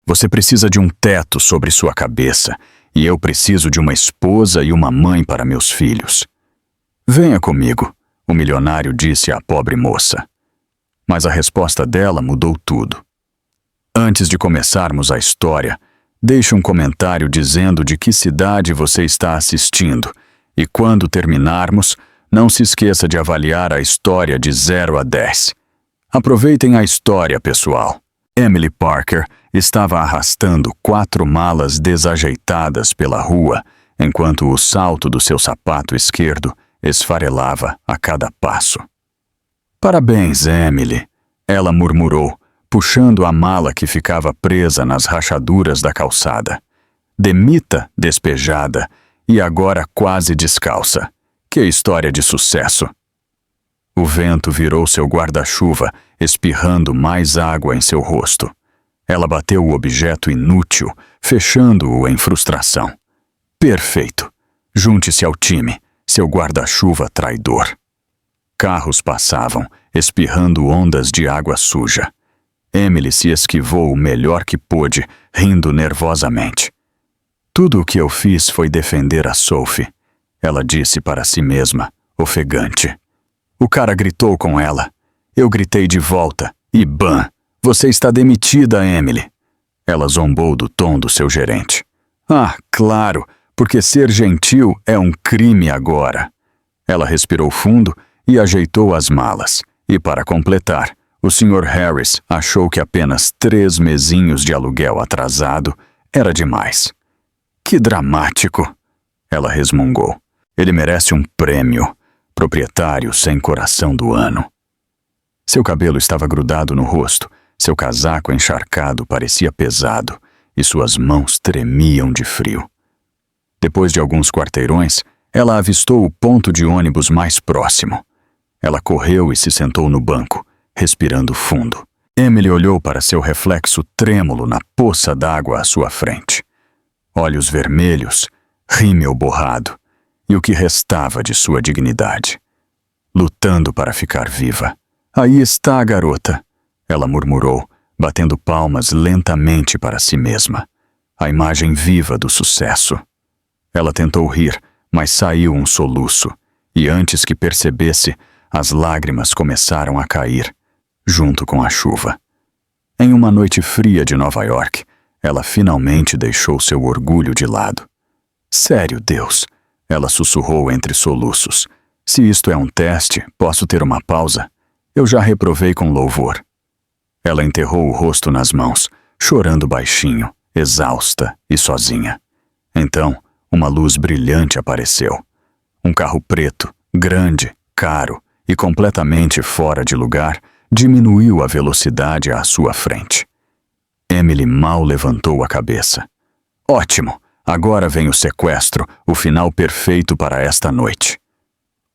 Você precisa de um teto sobre sua cabeça, e eu preciso de uma esposa e uma mãe para meus filhos. Venha comigo, o milionário disse à pobre moça. Mas a resposta dela mudou tudo. Antes de começarmos a história, deixe um comentário dizendo de que cidade você está assistindo, e quando terminarmos, não se esqueça de avaliar a história de 0 a 10. Aproveitem a história, pessoal. Emily Parker estava arrastando 4 malas desajeitadas pela rua, enquanto o salto do seu sapato esquerdo esfarelava a cada passo. Parabéns, Emily, ela murmurou, puxando a mala que ficava presa nas rachaduras da calçada. Demita, despejada, e agora quase descalça. Que história de sucesso! O vento virou seu guarda-chuva, espirrando mais água em seu rosto. Ela bateu o objeto inútil, fechando-o em frustração. Perfeito! Junte-se ao time, seu guarda-chuva traidor. Carros passavam, espirrando ondas de água suja. Emily se esquivou o melhor que pôde, rindo nervosamente. Tudo o que eu fiz foi defender a Sophie, ela disse para si mesma, ofegante. O cara gritou com ela. Eu gritei de volta. E bam! Você está demitida, Emily. Ela zombou do tom do seu gerente. Ah, claro, porque ser gentil é um crime agora. Ela respirou fundo e ajeitou as malas. E para completar, o Sr. Harris achou que apenas 3 mesinhos de aluguel atrasado era demais. Que dramático! Ela resmungou. Ele merece um prêmio. Proprietário sem coração do ano. Seu cabelo estava grudado no rosto, seu casaco encharcado parecia pesado e suas mãos tremiam de frio. Depois de alguns quarteirões, ela avistou o ponto de ônibus mais próximo. Ela correu e se sentou no banco, respirando fundo. Emily olhou para seu reflexo trêmulo na poça d'água à sua frente. Olhos vermelhos, rímel borrado, e o que restava de sua dignidade. Lutando para ficar viva. Aí está a garota, ela murmurou, batendo palmas lentamente para si mesma. A imagem viva do sucesso. Ela tentou rir, mas saiu um soluço, e antes que percebesse, as lágrimas começaram a cair, junto com a chuva. Em uma noite fria de Nova York, ela finalmente deixou seu orgulho de lado. Sério, Deus, ela sussurrou entre soluços. Se isto é um teste, posso ter uma pausa? Eu já reprovei com louvor. Ela enterrou o rosto nas mãos, chorando baixinho, exausta e sozinha. Então, uma luz brilhante apareceu. Um carro preto, grande, caro e completamente fora de lugar, diminuiu a velocidade à sua frente. Emily mal levantou a cabeça. Ótimo! Agora vem o sequestro, o final perfeito para esta noite.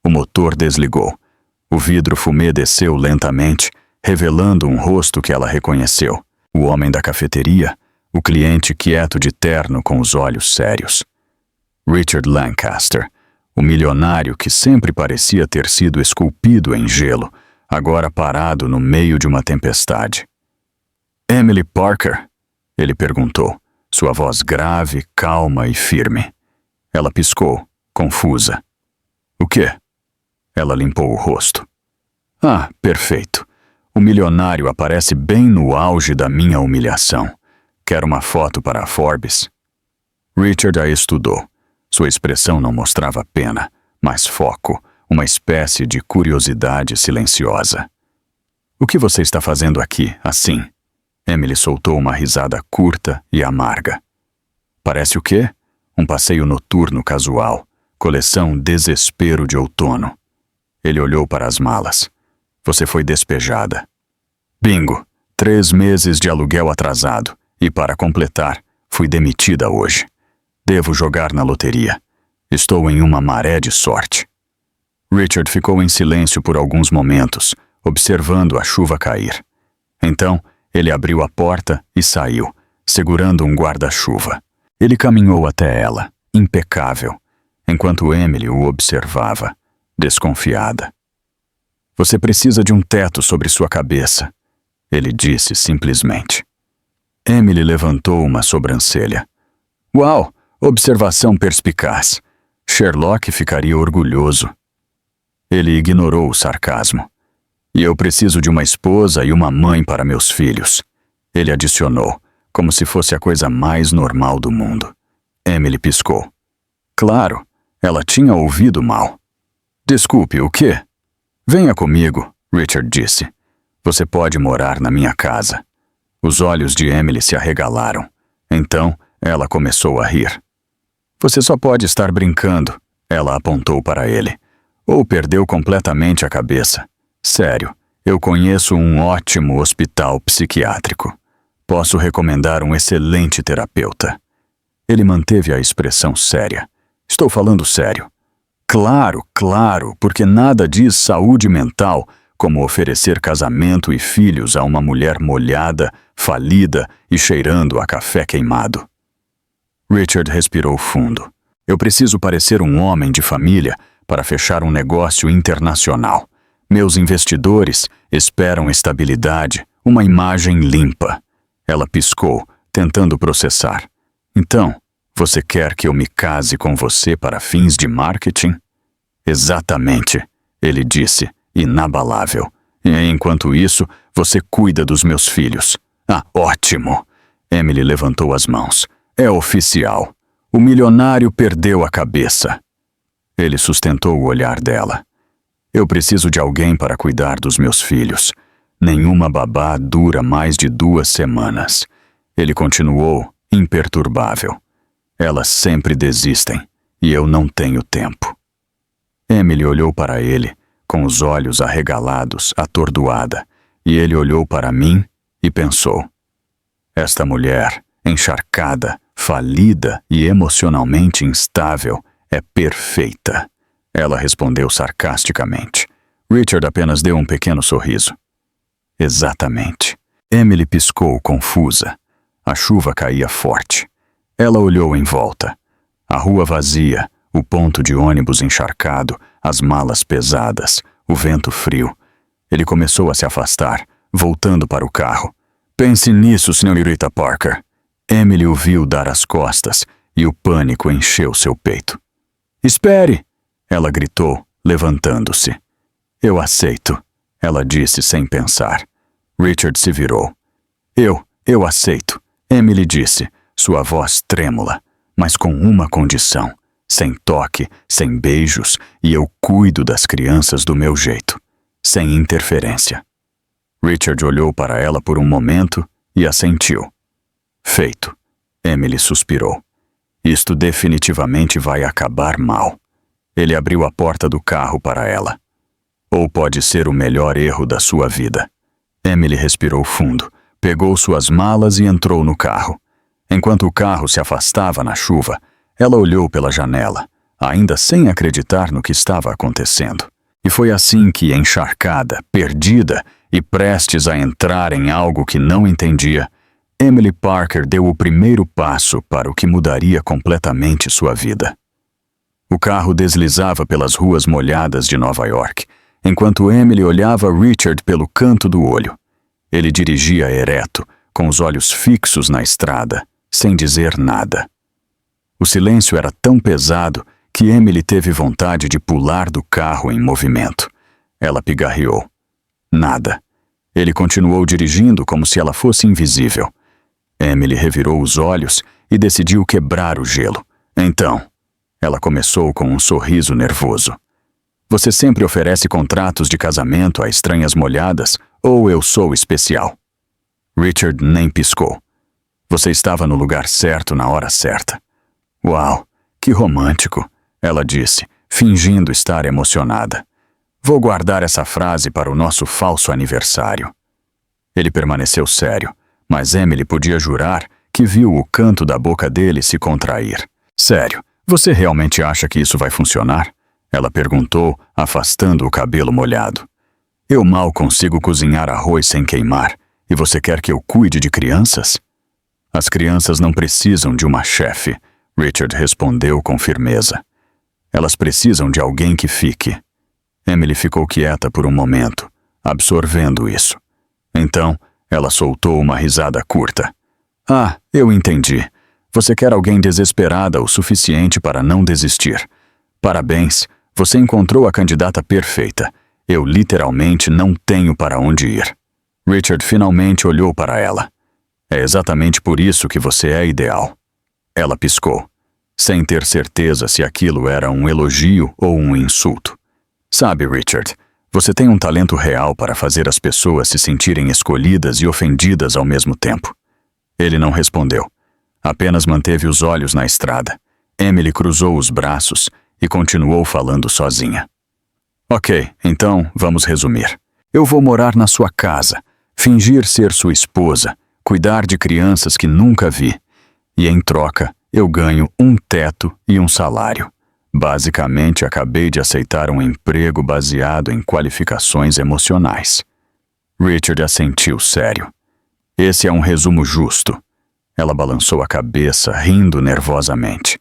O motor desligou. O vidro fumê desceu lentamente, revelando um rosto que ela reconheceu. O homem da cafeteria, o cliente quieto de terno com os olhos sérios. Richard Lancaster, o milionário que sempre parecia ter sido esculpido em gelo, agora parado no meio de uma tempestade. Emily Parker? Ele perguntou. Sua voz grave, calma e firme. Ela piscou, confusa. O quê? Ela limpou o rosto. Ah, perfeito. O milionário aparece bem no auge da minha humilhação. Quer uma foto para a Forbes? Richard a estudou. Sua expressão não mostrava pena, mas foco, uma espécie de curiosidade silenciosa. O que você está fazendo aqui, assim? Emily soltou uma risada curta e amarga. Parece o quê? Um passeio noturno casual, coleção Desespero de Outono. Ele olhou para as malas. Você foi despejada. Bingo! 3 meses de aluguel atrasado. E para completar, fui demitida hoje. Devo jogar na loteria. Estou em uma maré de sorte. Richard ficou em silêncio por alguns momentos, observando a chuva cair. Então, ele abriu a porta e saiu, segurando um guarda-chuva. Ele caminhou até ela, impecável, enquanto Emily o observava, desconfiada. Você precisa de um teto sobre sua cabeça, ele disse simplesmente. Emily levantou uma sobrancelha. Uau! Observação perspicaz. Sherlock ficaria orgulhoso. Ele ignorou o sarcasmo. E eu preciso de uma esposa e uma mãe para meus filhos. Ele adicionou, como se fosse a coisa mais normal do mundo. Emily piscou. Claro, ela tinha ouvido mal. Desculpe, o quê? Venha comigo, Richard disse. Você pode morar na minha casa. Os olhos de Emily se arregalaram. Então, ela começou a rir. Você só pode estar brincando, ela apontou para ele. Ou perdeu completamente a cabeça. Sério, eu conheço um ótimo hospital psiquiátrico. Posso recomendar um excelente terapeuta. Ele manteve a expressão séria. Estou falando sério. Claro, claro, porque nada diz saúde mental como oferecer casamento e filhos a uma mulher molhada, falida e cheirando a café queimado. Richard respirou fundo. Eu preciso parecer um homem de família para fechar um negócio internacional. Meus investidores esperam estabilidade, uma imagem limpa. Ela piscou, tentando processar. Então, você quer que eu me case com você para fins de marketing? Exatamente, ele disse, inabalável. E enquanto isso, você cuida dos meus filhos. Ah, ótimo! Emily levantou as mãos. É oficial. O milionário perdeu a cabeça. Ele sustentou o olhar dela. Eu preciso de alguém para cuidar dos meus filhos. Nenhuma babá dura mais de 2 semanas. Ele continuou, imperturbável. Elas sempre desistem, e eu não tenho tempo. Emily olhou para ele, com os olhos arregalados, atordoada, e ele olhou para mim e pensou. Esta mulher, encharcada, falida e emocionalmente instável, é perfeita. Ela respondeu sarcasticamente. Richard apenas deu um pequeno sorriso. Exatamente. Emily piscou, confusa. A chuva caía forte. Ela olhou em volta. A rua vazia, o ponto de ônibus encharcado, as malas pesadas, o vento frio. Ele começou a se afastar, voltando para o carro. Pense nisso, senhorita Parker. Emily o viu dar as costas e o pânico encheu seu peito. Espere! Ela gritou, levantando-se. Eu aceito, ela disse sem pensar. Richard se virou. Eu aceito, Emily disse, sua voz trêmula, mas com uma condição. Sem toque, sem beijos, e eu cuido das crianças do meu jeito. Sem interferência. Richard olhou para ela por um momento e assentiu. Feito. Emily suspirou. Isto definitivamente vai acabar mal. Ele abriu a porta do carro para ela. Ou pode ser o melhor erro da sua vida. Emily respirou fundo, pegou suas malas e entrou no carro. Enquanto o carro se afastava na chuva, ela olhou pela janela, ainda sem acreditar no que estava acontecendo. E foi assim que, encharcada, perdida e prestes a entrar em algo que não entendia, Emily Parker deu o primeiro passo para o que mudaria completamente sua vida. O carro deslizava pelas ruas molhadas de Nova York, enquanto Emily olhava Richard pelo canto do olho. Ele dirigia ereto, com os olhos fixos na estrada, sem dizer nada. O silêncio era tão pesado que Emily teve vontade de pular do carro em movimento. Ela pigarreou. Nada. Ele continuou dirigindo como se ela fosse invisível. Emily revirou os olhos e decidiu quebrar o gelo. Então, ela começou com um sorriso nervoso. Você sempre oferece contratos de casamento a estranhas molhadas ou eu sou especial? Richard nem piscou. Você estava no lugar certo na hora certa. Uau, que romântico, ela disse, fingindo estar emocionada. Vou guardar essa frase para o nosso falso aniversário. Ele permaneceu sério, mas Emily podia jurar que viu o canto da boca dele se contrair. Sério, você realmente acha que isso vai funcionar? Ela perguntou, afastando o cabelo molhado. Eu mal consigo cozinhar arroz sem queimar, e você quer que eu cuide de crianças? As crianças não precisam de uma chefe, Richard respondeu com firmeza. Elas precisam de alguém que fique. Emily ficou quieta por um momento, absorvendo isso. Então, ela soltou uma risada curta. Ah, eu entendi. Você quer alguém desesperada o suficiente para não desistir. Parabéns, você encontrou a candidata perfeita. Eu literalmente não tenho para onde ir. Richard finalmente olhou para ela. É exatamente por isso que você é ideal. Ela piscou, sem ter certeza se aquilo era um elogio ou um insulto. Sabe, Richard, você tem um talento real para fazer as pessoas se sentirem escolhidas e ofendidas ao mesmo tempo. Ele não respondeu. Apenas manteve os olhos na estrada. Emily cruzou os braços e continuou falando sozinha. Ok, então vamos resumir. Eu vou morar na sua casa, fingir ser sua esposa, cuidar de crianças que nunca vi. E em troca, eu ganho um teto e um salário. Basicamente, acabei de aceitar um emprego baseado em qualificações emocionais. Richard assentiu sério. Esse é um resumo justo. Ela balançou a cabeça, rindo nervosamente.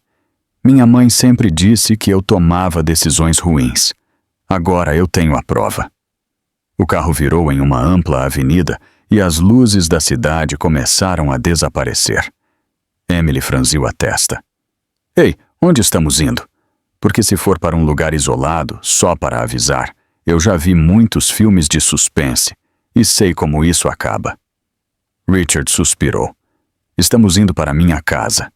Minha mãe sempre disse que eu tomava decisões ruins. Agora eu tenho a prova. O carro virou em uma ampla avenida e as luzes da cidade começaram a desaparecer. Emily franziu a testa. Ei, onde estamos indo? Porque se for para um lugar isolado, só para avisar, eu já vi muitos filmes de suspense e sei como isso acaba. Richard suspirou. Estamos indo para minha casa.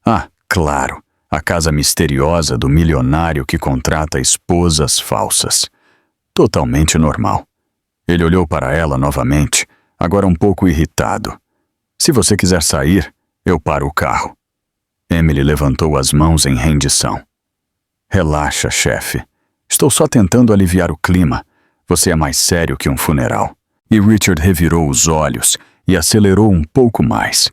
Ah, claro, a casa misteriosa do milionário que contrata esposas falsas. Totalmente normal. Ele olhou para ela novamente, agora um pouco irritado. Se você quiser sair, eu paro o carro. Emily levantou as mãos em rendição. Relaxa, chefe. Estou só tentando aliviar o clima. Você é mais sério que um funeral. E Richard revirou os olhos e acelerou um pouco mais.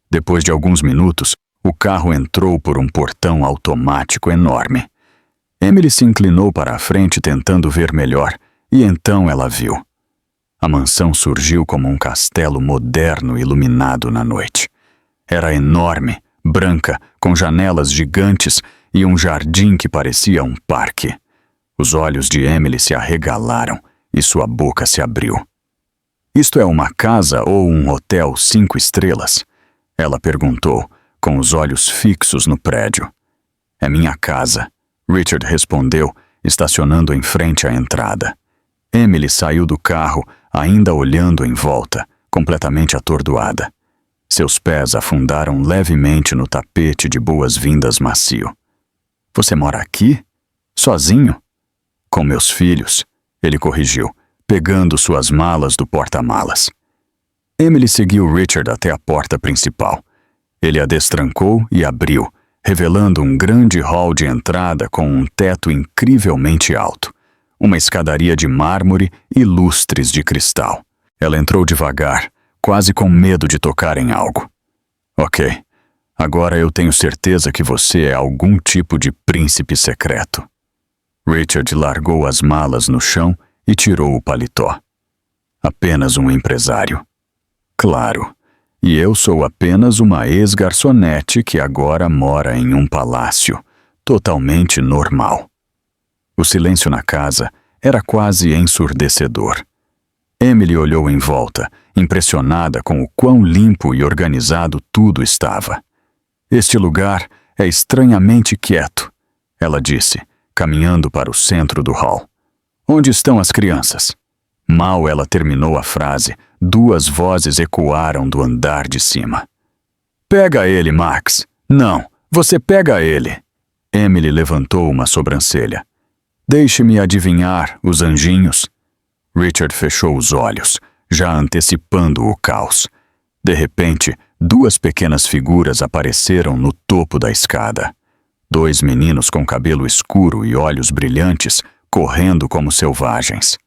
Depois de alguns minutos, o carro entrou por um portão automático enorme. Emily se inclinou para a frente tentando ver melhor, e então ela viu. A mansão surgiu como um castelo moderno iluminado na noite. Era enorme, branca, com janelas gigantes e um jardim que parecia um parque. Os olhos de Emily se arregalaram e sua boca se abriu. Isto é uma casa ou um hotel 5 estrelas? Ela perguntou, com os olhos fixos no prédio. É minha casa, Richard respondeu, estacionando em frente à entrada. Emily saiu do carro, ainda olhando em volta, completamente atordoada. Seus pés afundaram levemente no tapete de boas-vindas macio. Você mora aqui? Sozinho? Com meus filhos, ele corrigiu, pegando suas malas do porta-malas. Emily seguiu Richard até a porta principal. Ele a destrancou e abriu, revelando um grande hall de entrada com um teto incrivelmente alto, uma escadaria de mármore e lustres de cristal. Ela entrou devagar, quase com medo de tocar em algo. Ok, agora eu tenho certeza que você é algum tipo de príncipe secreto. Richard largou as malas no chão e tirou o paletó. Apenas um empresário. Claro, e eu sou apenas uma ex-garçonete que agora mora em um palácio, totalmente normal. O silêncio na casa era quase ensurdecedor. Emily olhou em volta, impressionada com o quão limpo e organizado tudo estava. Este lugar é estranhamente quieto, ela disse, caminhando para o centro do hall. Onde estão as crianças? Mal ela terminou a frase, 2 vozes ecoaram do andar de cima. Pega ele, Max. Não, você pega ele. Emily levantou uma sobrancelha. Deixe-me adivinhar, os anjinhos. Richard fechou os olhos, já antecipando o caos. De repente, 2 pequenas figuras apareceram no topo da escada. 2 meninos com cabelo escuro e olhos brilhantes, correndo como selvagens.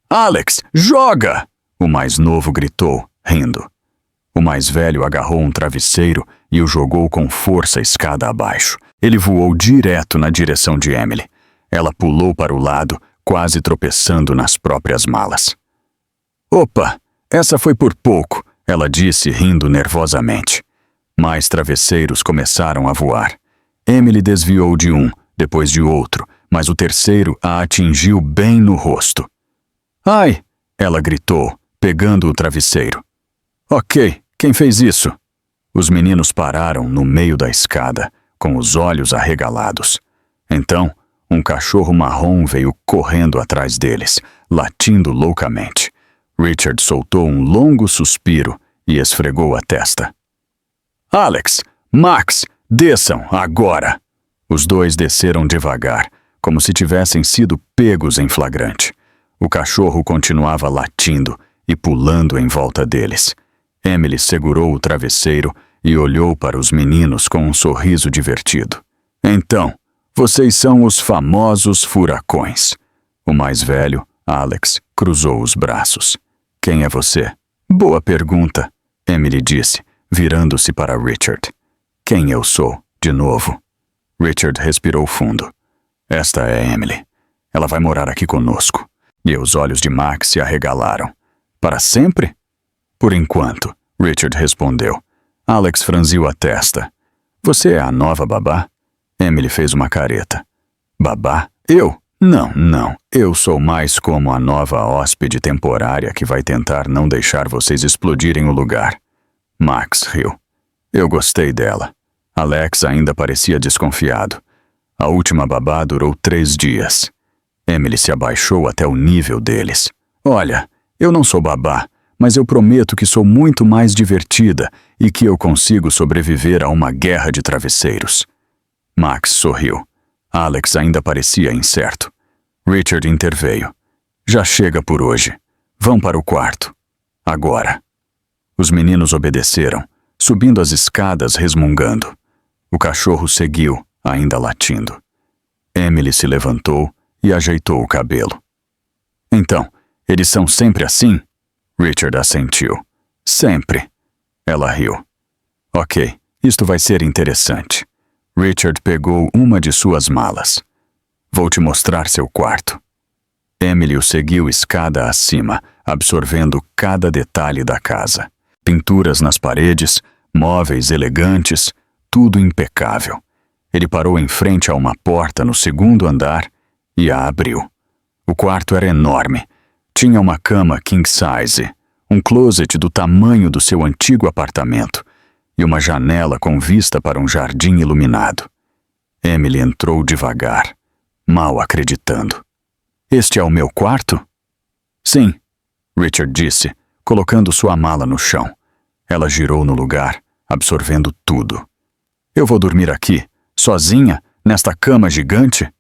Alex, joga! O mais novo gritou, rindo. O mais velho agarrou um travesseiro e o jogou com força escada abaixo. Ele voou direto na direção de Emily. Ela pulou para o lado, quase tropeçando nas próprias malas. Opa, essa foi por pouco, ela disse, rindo nervosamente. Mais travesseiros começaram a voar. Emily desviou de um, depois de outro, mas o terceiro a atingiu bem no rosto. Ai! Ela gritou, pegando o travesseiro. Ok, quem fez isso? Os meninos pararam no meio da escada, com os olhos arregalados. Então, um cachorro marrom veio correndo atrás deles, latindo loucamente. Richard soltou um longo suspiro e esfregou a testa. Alex, Max, desçam, agora! Os dois desceram devagar, como se tivessem sido pegos em flagrante. O cachorro continuava latindo e pulando em volta deles. Emily segurou o travesseiro e olhou para os meninos com um sorriso divertido. Então, vocês são os famosos furacões. O mais velho, Alex, cruzou os braços. Quem é você? Boa pergunta, Emily disse, virando-se para Richard. Quem eu sou, de novo? Richard respirou fundo. Esta é Emily. Ela vai morar aqui conosco. E os olhos de Max se arregalaram. Para sempre? Por enquanto, Richard respondeu. Alex franziu a testa. Você é a nova babá? Emily fez uma careta. Babá? Eu? Não. Eu sou mais como a nova hóspede temporária que vai tentar não deixar vocês explodirem o lugar. Max riu. Eu gostei dela. Alex ainda parecia desconfiado. A última babá durou 3 dias. Emily se abaixou até o nível deles. Olha, eu não sou babá, mas eu prometo que sou muito mais divertida e que eu consigo sobreviver a uma guerra de travesseiros. Max sorriu. Alex ainda parecia incerto. Richard interveio. Já chega por hoje. Vão para o quarto. Agora. Os meninos obedeceram, subindo as escadas resmungando. O cachorro seguiu, ainda latindo. Emily se levantou e ajeitou o cabelo. Então, eles são sempre assim? Richard assentiu. Sempre. Ela riu. Ok, isto vai ser interessante. Richard pegou uma de suas malas. Vou te mostrar seu quarto. Emily o seguiu escada acima, absorvendo cada detalhe da casa. Pinturas nas paredes, móveis elegantes, tudo impecável. Ele parou em frente a uma porta no 2º andar e a abriu. O quarto era enorme. Tinha uma cama king size, um closet do tamanho do seu antigo apartamento e uma janela com vista para um jardim iluminado. Emily entrou devagar, mal acreditando. Este é o meu quarto? Sim, Richard disse, colocando sua mala no chão. Ela girou no lugar, absorvendo tudo. Eu vou dormir aqui, sozinha, nesta cama gigante?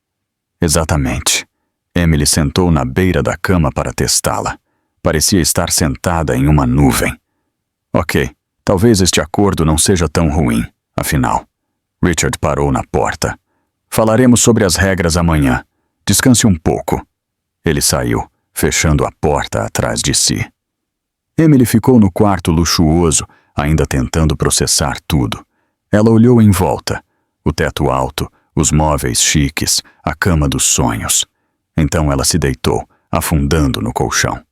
Exatamente. Emily sentou na beira da cama para testá-la. Parecia estar sentada em uma nuvem. Ok, talvez este acordo não seja tão ruim, afinal. Richard parou na porta. Falaremos sobre as regras amanhã. Descanse um pouco. Ele saiu, fechando a porta atrás de si. Emily ficou no quarto luxuoso, ainda tentando processar tudo. Ela olhou em volta. O teto alto, os móveis chiques, a cama dos sonhos. Então ela se deitou, afundando no colchão.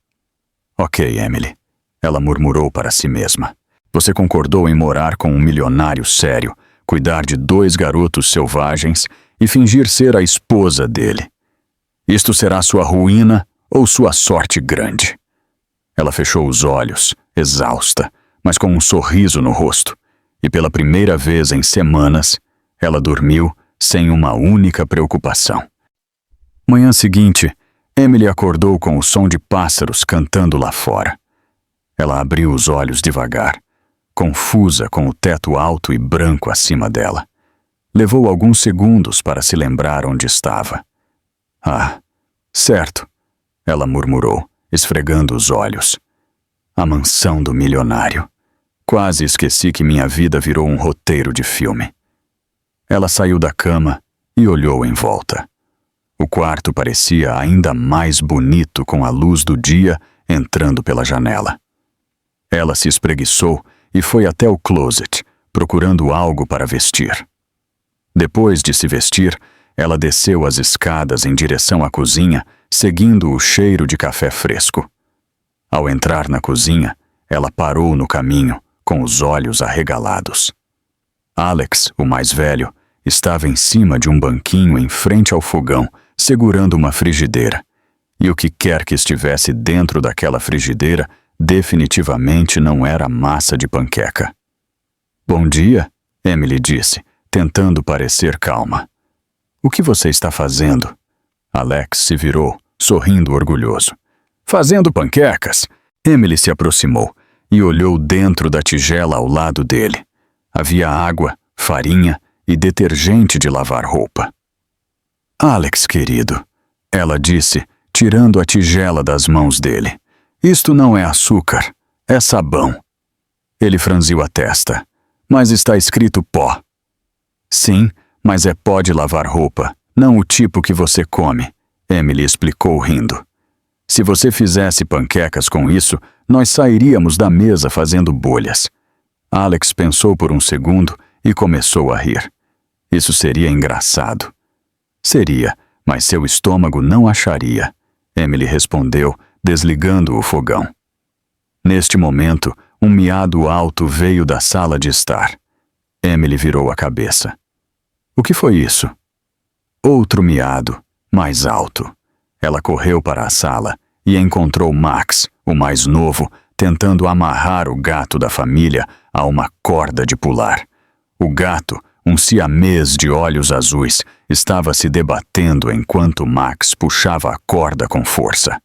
Ok, Emily. Ela murmurou para si mesma. Você concordou em morar com um milionário sério, cuidar de 2 garotos selvagens e fingir ser a esposa dele. Isto será sua ruína ou sua sorte grande? Ela fechou os olhos, exausta, mas com um sorriso no rosto. E pela primeira vez em semanas, ela dormiu sem uma única preocupação. Manhã seguinte, Emily acordou com o som de pássaros cantando lá fora. Ela abriu os olhos devagar, confusa com o teto alto e branco acima dela. Levou alguns segundos para se lembrar onde estava. Ah, certo, ela murmurou, esfregando os olhos. A mansão do milionário. Quase esqueci que minha vida virou um roteiro de filme. Ela saiu da cama e olhou em volta. O quarto parecia ainda mais bonito com a luz do dia entrando pela janela. Ela se espreguiçou e foi até o closet, procurando algo para vestir. Depois de se vestir, ela desceu as escadas em direção à cozinha, seguindo o cheiro de café fresco. Ao entrar na cozinha, ela parou no caminho, com os olhos arregalados. Alex, o mais velho, estava em cima de um banquinho em frente ao fogão, segurando uma frigideira. E o que quer que estivesse dentro daquela frigideira definitivamente não era massa de panqueca. Bom dia, Emily disse, tentando parecer calma. O que você está fazendo? Alex se virou, sorrindo orgulhoso. Fazendo panquecas. Emily se aproximou e olhou dentro da tigela ao lado dele. Havia água, farinha e detergente de lavar roupa. Alex, querido, ela disse, tirando a tigela das mãos dele. Isto não é açúcar, é sabão. Ele franziu a testa. Mas está escrito pó. Sim, mas é pó de lavar roupa, não o tipo que você come, Emily explicou rindo. Se você fizesse panquecas com isso, nós sairíamos da mesa fazendo bolhas. Alex pensou por um segundo e começou a rir. Isso seria engraçado. Seria, mas seu estômago não acharia, Emily respondeu, desligando o fogão. Neste momento, um miado alto veio da sala de estar. Emily virou a cabeça. O que foi isso? Outro miado, mais alto. Ela correu para a sala e encontrou Max, o mais novo, tentando amarrar o gato da família a uma corda de pular. O gato, um siamês de olhos azuis, estava se debatendo enquanto Max puxava a corda com força.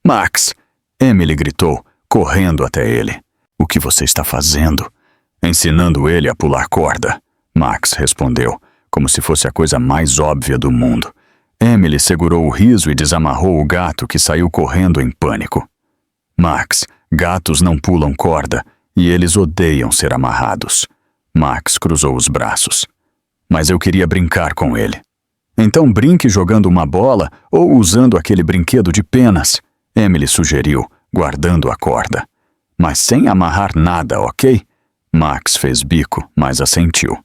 Max! Emily gritou, correndo até ele. O que você está fazendo? Ensinando ele a pular corda, Max respondeu, como se fosse a coisa mais óbvia do mundo. Emily segurou o riso e desamarrou o gato, que saiu correndo em pânico. Max, gatos não pulam corda e eles odeiam ser amarrados. Max cruzou os braços. Mas eu queria brincar com ele. Então brinque jogando uma bola ou usando aquele brinquedo de penas, Emily sugeriu, guardando a corda. Mas sem amarrar nada, ok? Max fez bico, mas assentiu.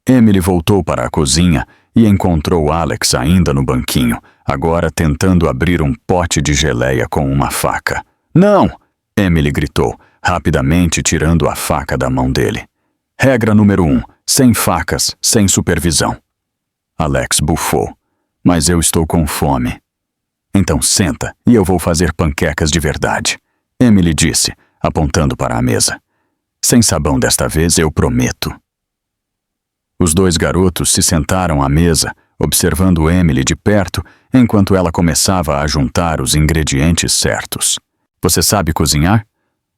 Emily voltou para a cozinha e encontrou Alex ainda no banquinho, agora tentando abrir um pote de geleia com uma faca. Não! Emily gritou, rapidamente tirando a faca da mão dele. Regra número 1, sem facas, sem supervisão. Alex bufou. Mas eu estou com fome. Então senta e eu vou fazer panquecas de verdade, Emily disse, apontando para a mesa. Sem sabão desta vez, eu prometo. Os dois garotos se sentaram à mesa, observando Emily de perto, enquanto ela começava a juntar os ingredientes certos. Você sabe cozinhar?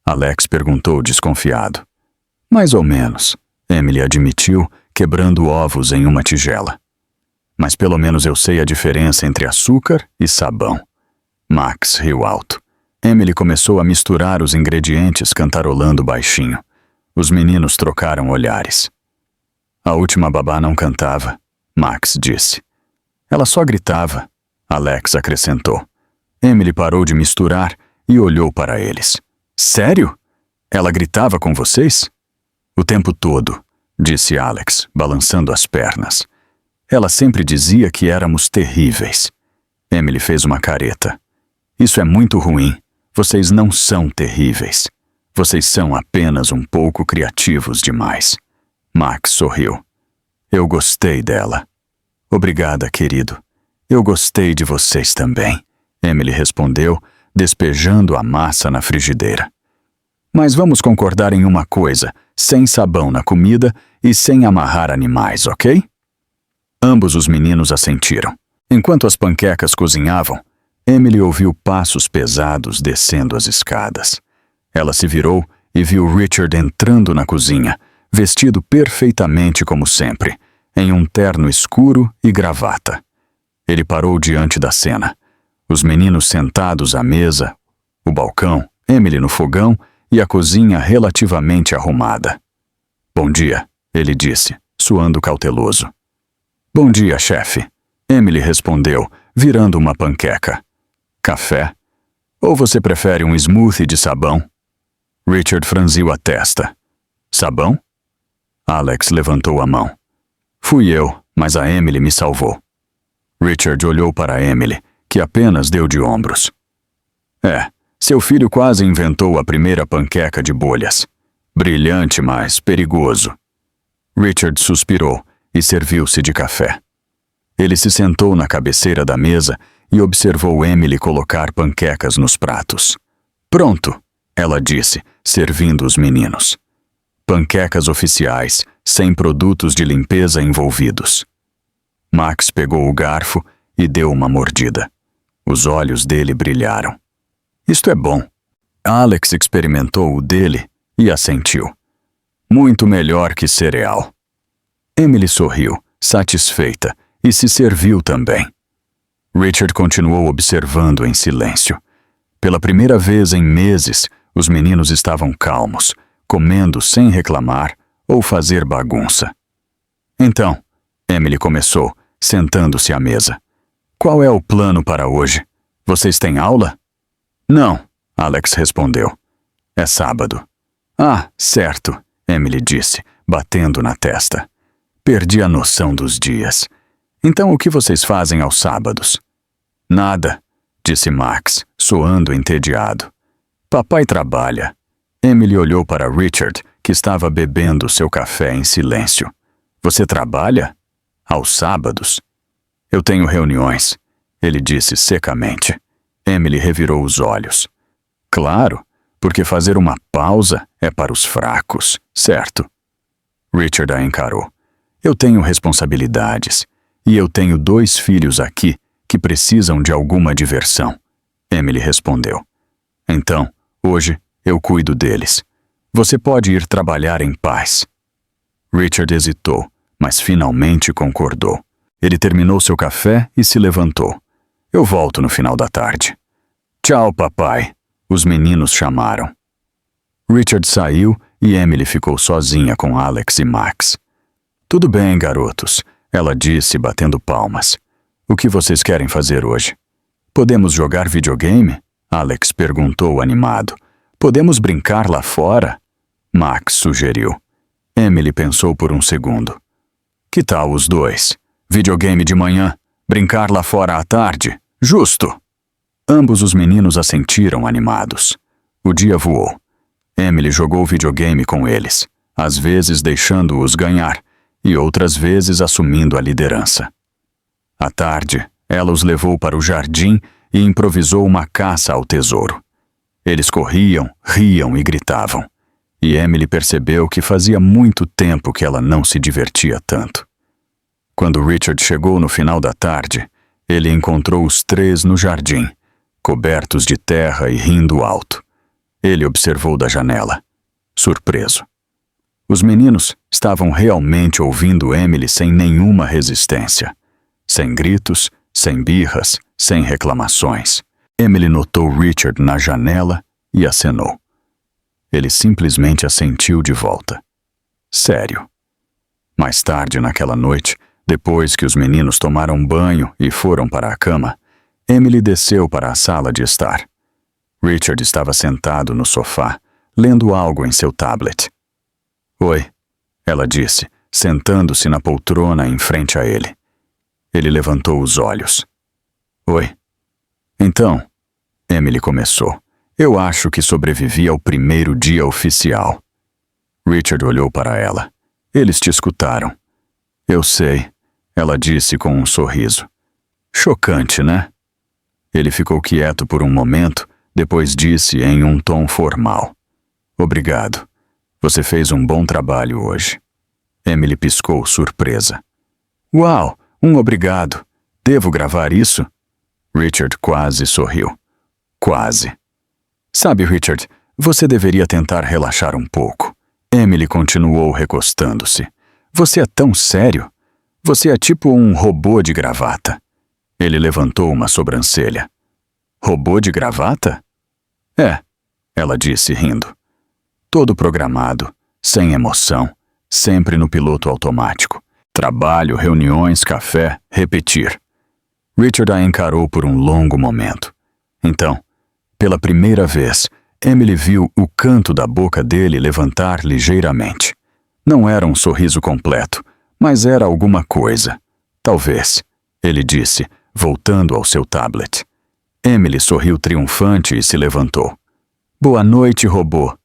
Alex perguntou desconfiado. Mais ou menos, Emily admitiu, quebrando ovos em uma tigela. Mas pelo menos eu sei a diferença entre açúcar e sabão. Max riu alto. Emily começou a misturar os ingredientes cantarolando baixinho. Os meninos trocaram olhares. A última babá não cantava, Max disse. Ela só gritava, Alex acrescentou. Emily parou de misturar e olhou para eles. Sério? Ela gritava com vocês? O tempo todo, disse Alex, balançando as pernas. Ela sempre dizia que éramos terríveis. Emily fez uma careta. Isso é muito ruim. Vocês não são terríveis. Vocês são apenas um pouco criativos demais. Max sorriu. Eu gostei dela. Obrigada, querido. Eu gostei de vocês também, Emily respondeu, despejando a massa na frigideira. Mas vamos concordar em uma coisa, sem sabão na comida e sem amarrar animais, ok? Ambos os meninos assentiram. Enquanto as panquecas cozinhavam, Emily ouviu passos pesados descendo as escadas. Ela se virou e viu Richard entrando na cozinha, vestido perfeitamente como sempre, em um terno escuro e gravata. Ele parou diante da cena. Os meninos sentados à mesa, o balcão, Emily no fogão e a cozinha relativamente arrumada. Bom dia, ele disse, suando cauteloso. Bom dia, chefe, Emily respondeu, virando uma panqueca. Café? Ou você prefere um smoothie de sabão? Richard franziu a testa. Sabão? Alex levantou a mão. Fui eu, mas a Emily me salvou. Richard olhou para Emily, que apenas deu de ombros. Seu filho quase inventou a primeira panqueca de bolhas. Brilhante, mas perigoso. Richard suspirou e serviu-se de café. Ele se sentou na cabeceira da mesa e observou Emily colocar panquecas nos pratos. Pronto, ela disse, servindo os meninos. Panquecas oficiais, sem produtos de limpeza envolvidos. Max pegou o garfo e deu uma mordida. Os olhos dele brilharam. Isto é bom. Alex experimentou o dele e assentiu. Muito melhor que cereal. Emily sorriu, satisfeita, e se serviu também. Richard continuou observando em silêncio. Pela primeira vez em meses, os meninos estavam calmos, comendo sem reclamar ou fazer bagunça. Então, Emily começou, sentando-se à mesa. Qual é o plano para hoje? Vocês têm aula? Não, Alex respondeu. É sábado. Ah, certo, Emily disse, batendo na testa. Perdi a noção dos dias. Então o que vocês fazem aos sábados? Nada, disse Max, soando entediado. Papai trabalha. Emily olhou para Richard, que estava bebendo seu café em silêncio. Você trabalha? Aos sábados? Eu tenho reuniões, ele disse secamente. Emily revirou os olhos. Claro, porque fazer uma pausa é para os fracos, certo? Richard a encarou. Eu tenho responsabilidades, e eu tenho 2 filhos aqui que precisam de alguma diversão. Emily respondeu. Então, hoje, eu cuido deles. Você pode ir trabalhar em paz. Richard hesitou, mas finalmente concordou. Ele terminou seu café e se levantou. Eu volto no final da tarde. Tchau, papai, os meninos chamaram. Richard saiu e Emily ficou sozinha com Alex e Max. Tudo bem, garotos, ela disse, batendo palmas. O que vocês querem fazer hoje? Podemos jogar videogame? Alex perguntou animado. Podemos brincar lá fora? Max sugeriu. Emily pensou por um segundo. Que tal os 2? Videogame de manhã, brincar lá fora à tarde? Justo! Ambos os meninos assentiram animados. O dia voou. Emily jogou videogame com eles, às vezes deixando-os ganhar, e outras vezes assumindo a liderança. À tarde, ela os levou para o jardim e improvisou uma caça ao tesouro. Eles corriam, riam e gritavam. E Emily percebeu que fazia muito tempo que ela não se divertia tanto. Quando Richard chegou no final da tarde, ele encontrou os 3 no jardim, cobertos de terra e rindo alto. Ele observou da janela, surpreso. Os meninos estavam realmente ouvindo Emily sem nenhuma resistência. Sem gritos, sem birras, sem reclamações. Emily notou Richard na janela e acenou. Ele simplesmente assentiu de volta. Sério. Mais tarde naquela noite, depois que os meninos tomaram banho e foram para a cama, Emily desceu para a sala de estar. Richard estava sentado no sofá, lendo algo em seu tablet. Oi, ela disse, sentando-se na poltrona em frente a ele. Ele levantou os olhos. Oi. Então, Emily começou. Eu acho que sobrevivi ao primeiro dia oficial. Richard olhou para ela. Eles te escutaram. Eu sei, ela disse com um sorriso. Chocante, né? Ele ficou quieto por um momento, depois disse em um tom formal. Obrigado. Você fez um bom trabalho hoje. Emily piscou surpresa. Uau, um obrigado. Devo gravar isso? Richard quase sorriu. Quase. Sabe, Richard, você deveria tentar relaxar um pouco. Emily continuou recostando-se. Você é tão sério. Você é tipo um robô de gravata. Ele levantou uma sobrancelha. Robô de gravata? É, ela disse rindo. Todo programado, sem emoção, sempre no piloto automático. Trabalho, reuniões, café, repetir. Richard a encarou por um longo momento. Então, pela primeira vez, Emily viu o canto da boca dele levantar ligeiramente. Não era um sorriso completo, mas era alguma coisa. Talvez, ele disse, voltando ao seu tablet. Emily sorriu triunfante e se levantou. Boa noite, robô.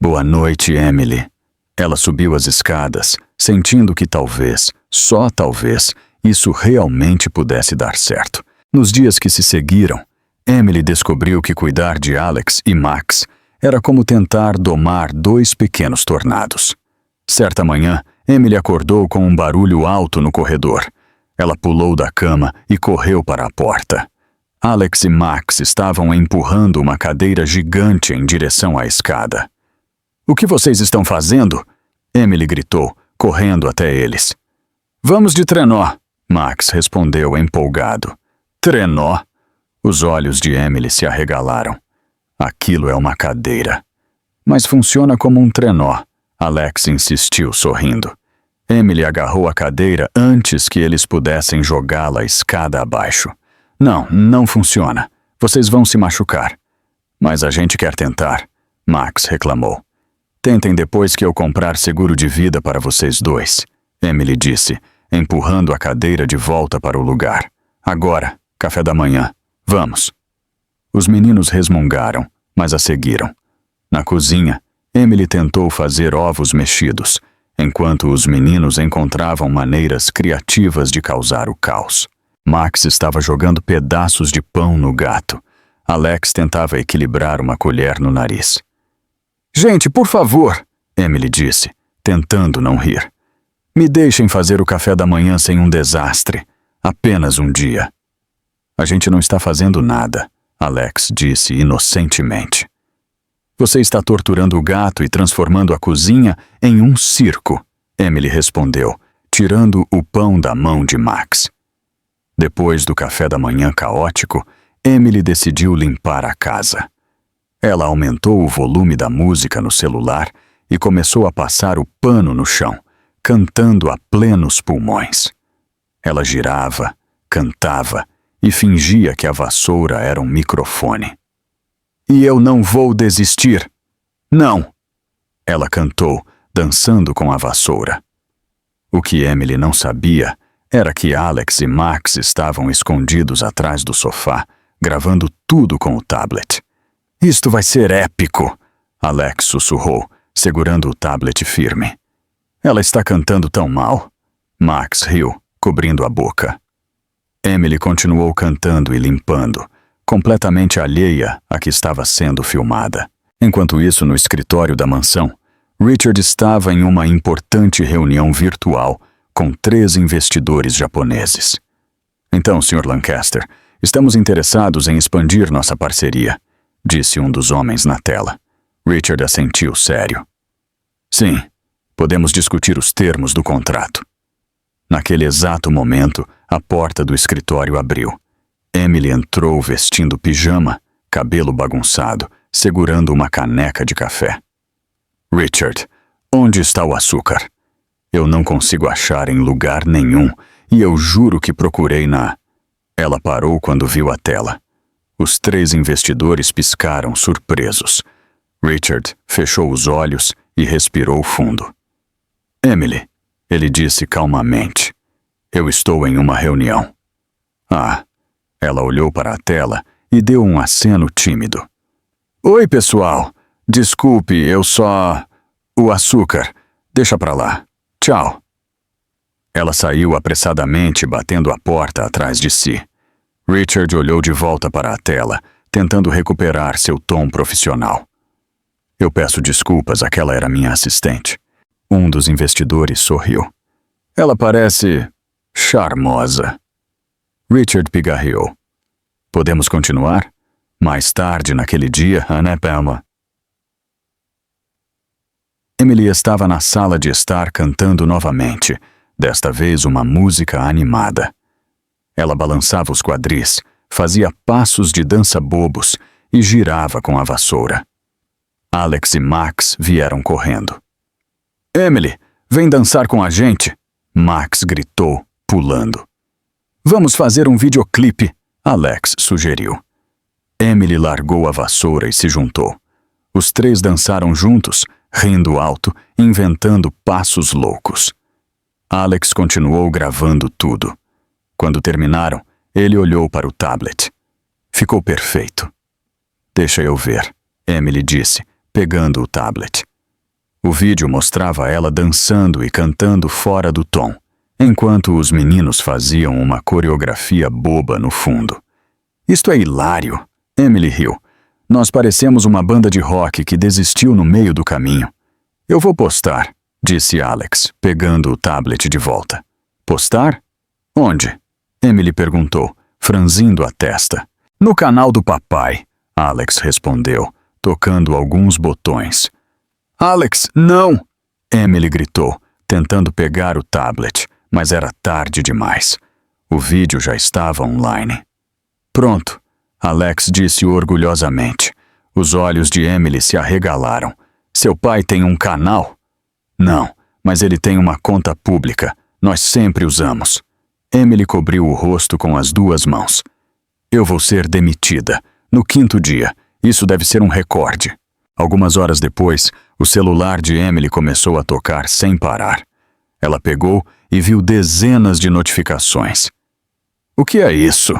Boa noite, Emily. Ela subiu as escadas, sentindo que talvez, só talvez, isso realmente pudesse dar certo. Nos dias que se seguiram, Emily descobriu que cuidar de Alex e Max era como tentar domar 2 pequenos tornados. Certa manhã, Emily acordou com um barulho alto no corredor. Ela pulou da cama e correu para a porta. Alex e Max estavam empurrando uma cadeira gigante em direção à escada. "O que vocês estão fazendo?" Emily gritou, correndo até eles. "Vamos de trenó", Max respondeu empolgado. "Trenó?" Os olhos de Emily se arregalaram. "Aquilo é uma cadeira." "Mas funciona como um trenó", Alex insistiu, sorrindo. Emily agarrou a cadeira antes que eles pudessem jogá-la escada abaixo. Não funciona. Vocês vão se machucar." "Mas a gente quer tentar", Max reclamou. "Tentem depois que eu comprar seguro de vida para vocês dois", Emily disse, empurrando a cadeira de volta para o lugar. "Agora, café da manhã. Vamos." Os meninos resmungaram, mas a seguiram. Na cozinha, Emily tentou fazer ovos mexidos, enquanto os meninos encontravam maneiras criativas de causar o caos. Max estava jogando pedaços de pão no gato. Alex tentava equilibrar uma colher no nariz. "Gente, por favor", Emily disse, tentando não rir. "Me deixem fazer o café da manhã sem um desastre. Apenas um dia." "A gente não está fazendo nada", Alex disse inocentemente. "Você está torturando o gato e transformando a cozinha em um circo", Emily respondeu, tirando o pão da mão de Max. Depois do café da manhã caótico, Emily decidiu limpar a casa. Ela aumentou o volume da música no celular e começou a passar o pano no chão, cantando a plenos pulmões. Ela girava, cantava e fingia que a vassoura era um microfone. "E eu não vou desistir. Não!" Ela cantou, dançando com a vassoura. O que Emily não sabia era que Alex e Max estavam escondidos atrás do sofá, gravando tudo com o tablet. "Isto vai ser épico!" Alex sussurrou, segurando o tablet firme. "Ela está cantando tão mal?" Max riu, cobrindo a boca. Emily continuou cantando e limpando, completamente alheia a que estava sendo filmada. Enquanto isso, no escritório da mansão, Richard estava em uma importante reunião virtual com 3 investidores japoneses. "Então, Sr. Lancaster, estamos interessados em expandir nossa parceria", disse um dos homens na tela. Richard assentiu sério. "Sim, podemos discutir os termos do contrato." Naquele exato momento, a porta do escritório abriu. Emily entrou vestindo pijama, cabelo bagunçado, segurando uma caneca de café. "Richard, onde está o açúcar? Eu não consigo achar em lugar nenhum, e eu juro que procurei na..." Ela parou quando viu a tela. Os 3 investidores piscaram, surpresos. Richard fechou os olhos e respirou fundo. "Emily", ele disse calmamente, "eu estou em uma reunião." "Ah." Ela olhou para a tela e deu um aceno tímido. "Oi, pessoal. Desculpe, eu só... O açúcar. Deixa pra lá. Tchau." Ela saiu apressadamente, batendo a porta atrás de si. Richard olhou de volta para a tela, tentando recuperar seu tom profissional. "Eu peço desculpas, aquela era minha assistente." Um dos investidores sorriu. "Ela parece... charmosa." Richard pigarreou. "Podemos continuar?" Mais tarde naquele dia, Ana Palma. Emily estava na sala de estar cantando novamente, desta vez uma música animada. Ela balançava os quadris, fazia passos de dança bobos e girava com a vassoura. Alex e Max vieram correndo. "Emily, vem dançar com a gente!" Max gritou, pulando. "Vamos fazer um videoclipe", Alex sugeriu. Emily largou a vassoura e se juntou. Os 3 dançaram juntos, rindo alto, inventando passos loucos. Alex continuou gravando tudo. Quando terminaram, ele olhou para o tablet. Ficou perfeito. "Deixa eu ver", Emily disse, pegando o tablet. O vídeo mostrava ela dançando e cantando fora do tom, enquanto os meninos faziam uma coreografia boba no fundo. "Isto é hilário", Emily riu. Nós parecemos uma banda de rock que desistiu no meio do caminho. Eu vou postar, disse Alex, pegando o tablet de volta. Postar? Onde? Emily perguntou, franzindo a testa. No canal do papai, Alex respondeu, tocando alguns botões. Alex, não! Emily gritou, tentando pegar o tablet, mas era tarde demais. O vídeo já estava online. Pronto, Alex disse orgulhosamente. Os olhos de Emily se arregalaram. Seu pai tem um canal? Não, mas ele tem uma conta pública. Nós sempre usamos. Emily cobriu o rosto com as duas mãos. Eu vou ser demitida. No 5º dia. Isso deve ser um recorde. Algumas horas depois, o celular de Emily começou a tocar sem parar. Ela pegou e viu dezenas de notificações. O que é isso?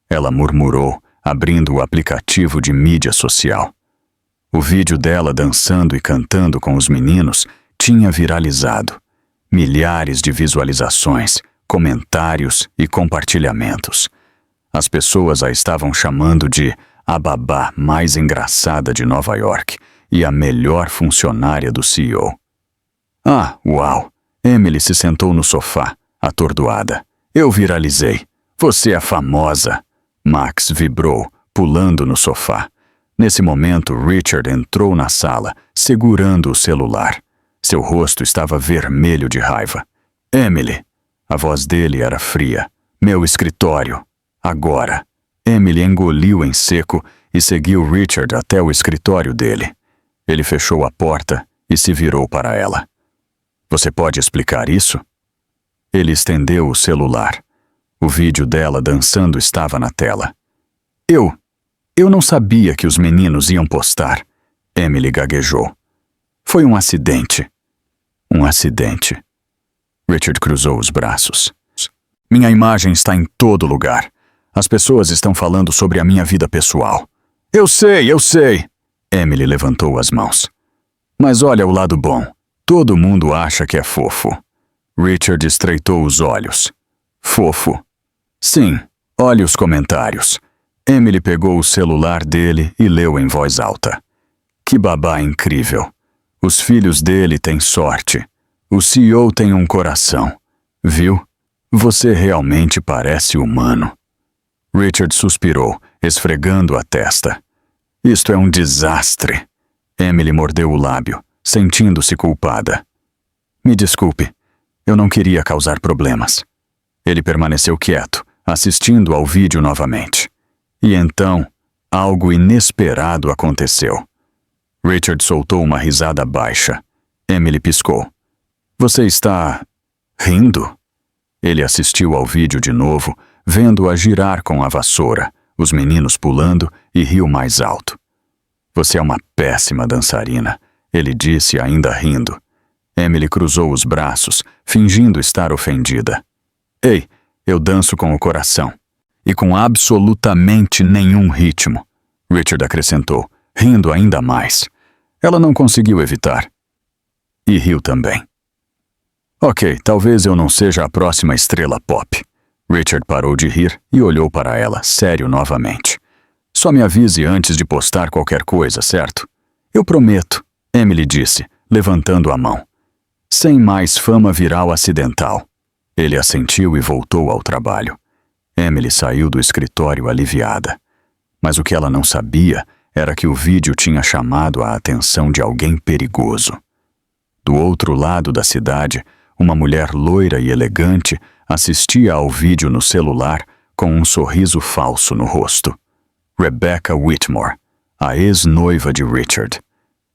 Ela murmurou, abrindo o aplicativo de mídia social. O vídeo dela dançando e cantando com os meninos tinha viralizado. Milhares de visualizações, comentários e compartilhamentos. As pessoas a estavam chamando de a babá mais engraçada de Nova York e a melhor funcionária do CEO. Ah, uau! Emily se sentou no sofá, atordoada. Eu viralizei. Você é famosa. Max vibrou, pulando no sofá. Nesse momento, Richard entrou na sala, segurando o celular. Seu rosto estava vermelho de raiva. Emily. A voz dele era fria. Meu escritório. Agora. Emily engoliu em seco e seguiu Richard até o escritório dele. Ele fechou a porta e se virou para ela. Você pode explicar isso? Ele estendeu o celular. O vídeo dela dançando estava na tela. Eu não sabia que os meninos iam postar. Emily gaguejou. Foi um acidente. Um acidente. Richard cruzou os braços. Minha imagem está em todo lugar. As pessoas estão falando sobre a minha vida pessoal. Eu sei. Emily levantou as mãos. Mas olha o lado bom. Todo mundo acha que é fofo. Richard estreitou os olhos. Fofo. Sim, olhe os comentários. Emily pegou o celular dele e leu em voz alta. Que babá incrível. Os filhos dele têm sorte. O CEO tem um coração. Viu? Você realmente parece humano. Richard suspirou, esfregando a testa. Isto é um desastre. Emily mordeu o lábio, sentindo-se culpada. Me desculpe, eu não queria causar problemas. Ele permaneceu quieto, assistindo ao vídeo novamente. E então, algo inesperado aconteceu. Richard soltou uma risada baixa. Emily piscou. Você está rindo? Ele assistiu ao vídeo de novo, vendo-a girar com a vassoura, os meninos pulando, e riu mais alto. Você é uma péssima dançarina, ele disse ainda rindo. Emily cruzou os braços, fingindo estar ofendida. Ei, eu danço com o coração. E com absolutamente nenhum ritmo, Richard acrescentou, rindo ainda mais. Ela não conseguiu evitar. E riu também. Ok, talvez eu não seja a próxima estrela pop. Richard parou de rir e olhou para ela, sério novamente. Só me avise antes de postar qualquer coisa, certo? Eu prometo, Emily disse, levantando a mão. Sem mais fama viral acidental. Ele assentiu e voltou ao trabalho. Emily saiu do escritório aliviada. Mas o que ela não sabia era que o vídeo tinha chamado a atenção de alguém perigoso. Do outro lado da cidade, uma mulher loira e elegante assistia ao vídeo no celular com um sorriso falso no rosto. Rebecca Whitmore, a ex-noiva de Richard.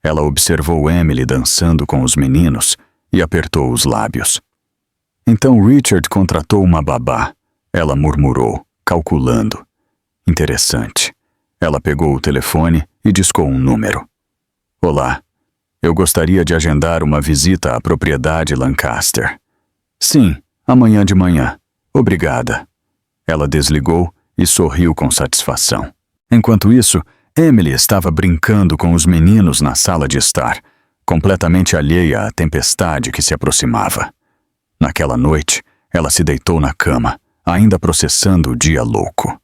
Ela observou Emily dançando com os meninos e apertou os lábios. Então Richard contratou uma babá. Ela murmurou, calculando. Interessante. Ela pegou o telefone e discou um número. Olá, eu gostaria de agendar uma visita à propriedade Lancaster. Sim, amanhã de manhã. Obrigada. Ela desligou e sorriu com satisfação. Enquanto isso, Emily estava brincando com os meninos na sala de estar, completamente alheia à tempestade que se aproximava. Naquela noite, ela se deitou na cama, ainda processando o dia louco.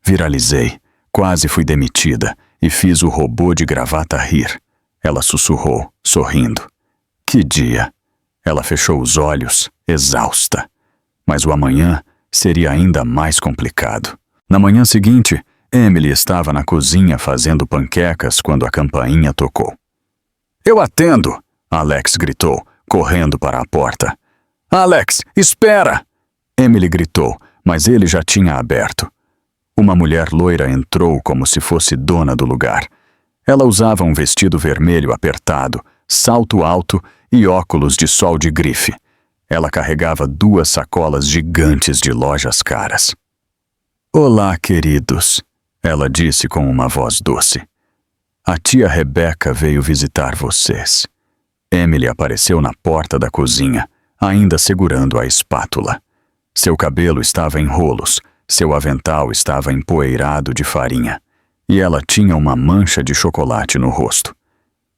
Viralizei, quase fui demitida e fiz o robô de gravata rir. Ela sussurrou, sorrindo. Que dia! Ela fechou os olhos, exausta. Mas o amanhã seria ainda mais complicado. Na manhã seguinte, Emily estava na cozinha fazendo panquecas quando a campainha tocou. Eu atendo! Alex gritou, correndo para a porta. Alex, espera! Emily gritou, mas ele já tinha aberto. Uma mulher loira entrou como se fosse dona do lugar. Ela usava um vestido vermelho apertado, salto alto e óculos de sol de grife. Ela carregava 2 sacolas gigantes de lojas caras. Olá, queridos, ela disse com uma voz doce. A tia Rebecca veio visitar vocês. Emily apareceu na porta da cozinha, ainda segurando a espátula. Seu cabelo estava em rolos, seu avental estava empoeirado de farinha, e ela tinha uma mancha de chocolate no rosto.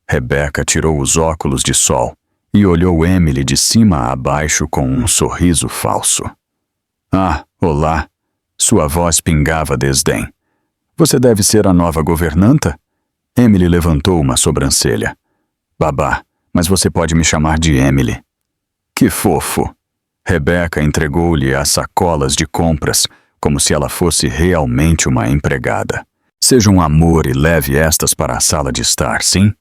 Rebecca tirou os óculos de sol e olhou Emily de cima a baixo com um sorriso falso. Ah, olá! Sua voz pingava desdém. Você deve ser a nova governanta? Emily levantou uma sobrancelha. Babá, mas você pode me chamar de Emily. Que fofo! Rebecca entregou-lhe as sacolas de compras como se ela fosse realmente uma empregada. Seja um amor e leve estas para a sala de estar, sim?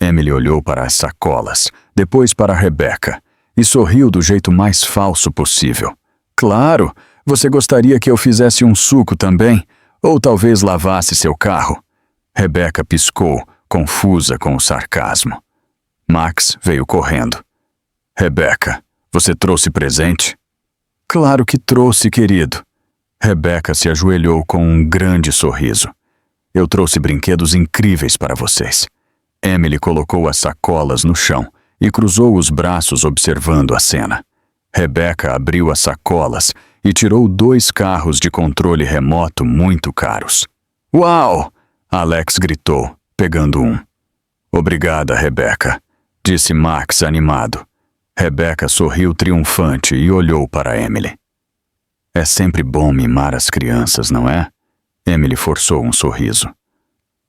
Emily olhou para as sacolas, depois para Rebecca, e sorriu do jeito mais falso possível. Claro! Você gostaria que eu fizesse um suco também? Ou talvez lavasse seu carro? Rebecca piscou, confusa com o sarcasmo. Max veio correndo. Rebecca, você trouxe presente? Claro que trouxe, querido. Rebecca se ajoelhou com um grande sorriso. Eu trouxe brinquedos incríveis para vocês. Emily colocou as sacolas no chão e cruzou os braços observando a cena. Rebecca abriu as sacolas e tirou 2 carros de controle remoto muito caros. Uau! Alex gritou, pegando um. Obrigada, Rebecca, disse Max animado. Rebecca sorriu triunfante e olhou para Emily. É sempre bom mimar as crianças, não é? Emily forçou um sorriso.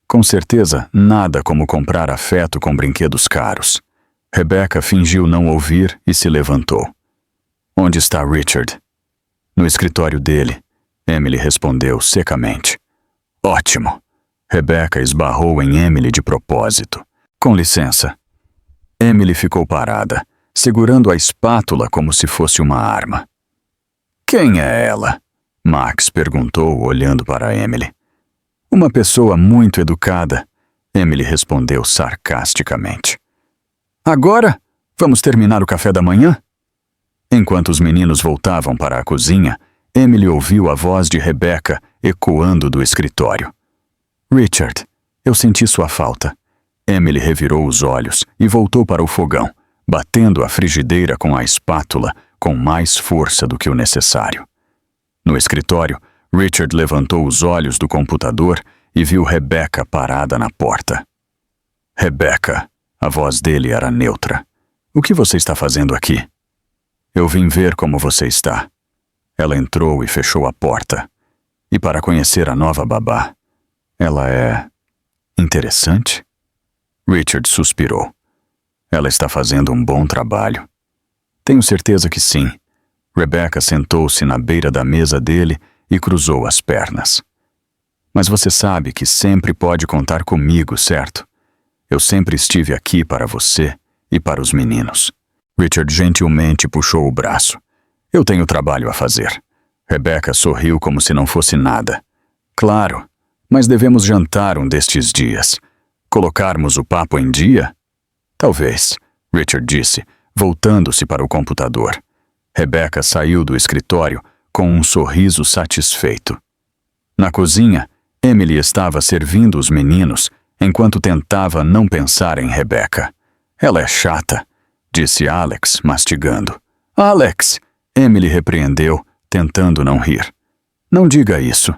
Com certeza, nada como comprar afeto com brinquedos caros. Rebecca fingiu não ouvir e se levantou. Onde está Richard? No escritório dele, Emily respondeu secamente. Ótimo. Rebecca esbarrou em Emily de propósito. Com licença. Emily ficou parada, segurando a espátula como se fosse uma arma. Quem é ela? Max perguntou, olhando para Emily. Uma pessoa muito educada, Emily respondeu sarcasticamente. Agora, vamos terminar o café da manhã? Enquanto os meninos voltavam para a cozinha, Emily ouviu a voz de Rebecca ecoando do escritório. Richard, eu senti sua falta. Emily revirou os olhos e voltou para o fogão, batendo a frigideira com a espátula com mais força do que o necessário. No escritório, Richard levantou os olhos do computador e viu Rebecca parada na porta. Rebecca, a voz dele era neutra. O que você está fazendo aqui? Eu vim ver como você está. Ela entrou e fechou a porta. E para conhecer a nova babá. Ela é interessante? Richard suspirou. Ela está fazendo um bom trabalho. Tenho certeza que sim. Rebecca sentou-se na beira da mesa dele e cruzou as pernas. Mas você sabe que sempre pode contar comigo, certo? Eu sempre estive aqui para você e para os meninos. Richard gentilmente puxou o braço. Eu tenho trabalho a fazer. Rebecca sorriu como se não fosse nada. Claro, mas devemos jantar um destes dias. Colocarmos o papo em dia? Talvez, Richard disse, voltando-se para o computador. Rebecca saiu do escritório com um sorriso satisfeito. Na cozinha, Emily estava servindo os meninos enquanto tentava não pensar em Rebecca. Ela é chata, disse Alex, mastigando. Alex! Emily repreendeu, tentando não rir. Não diga isso.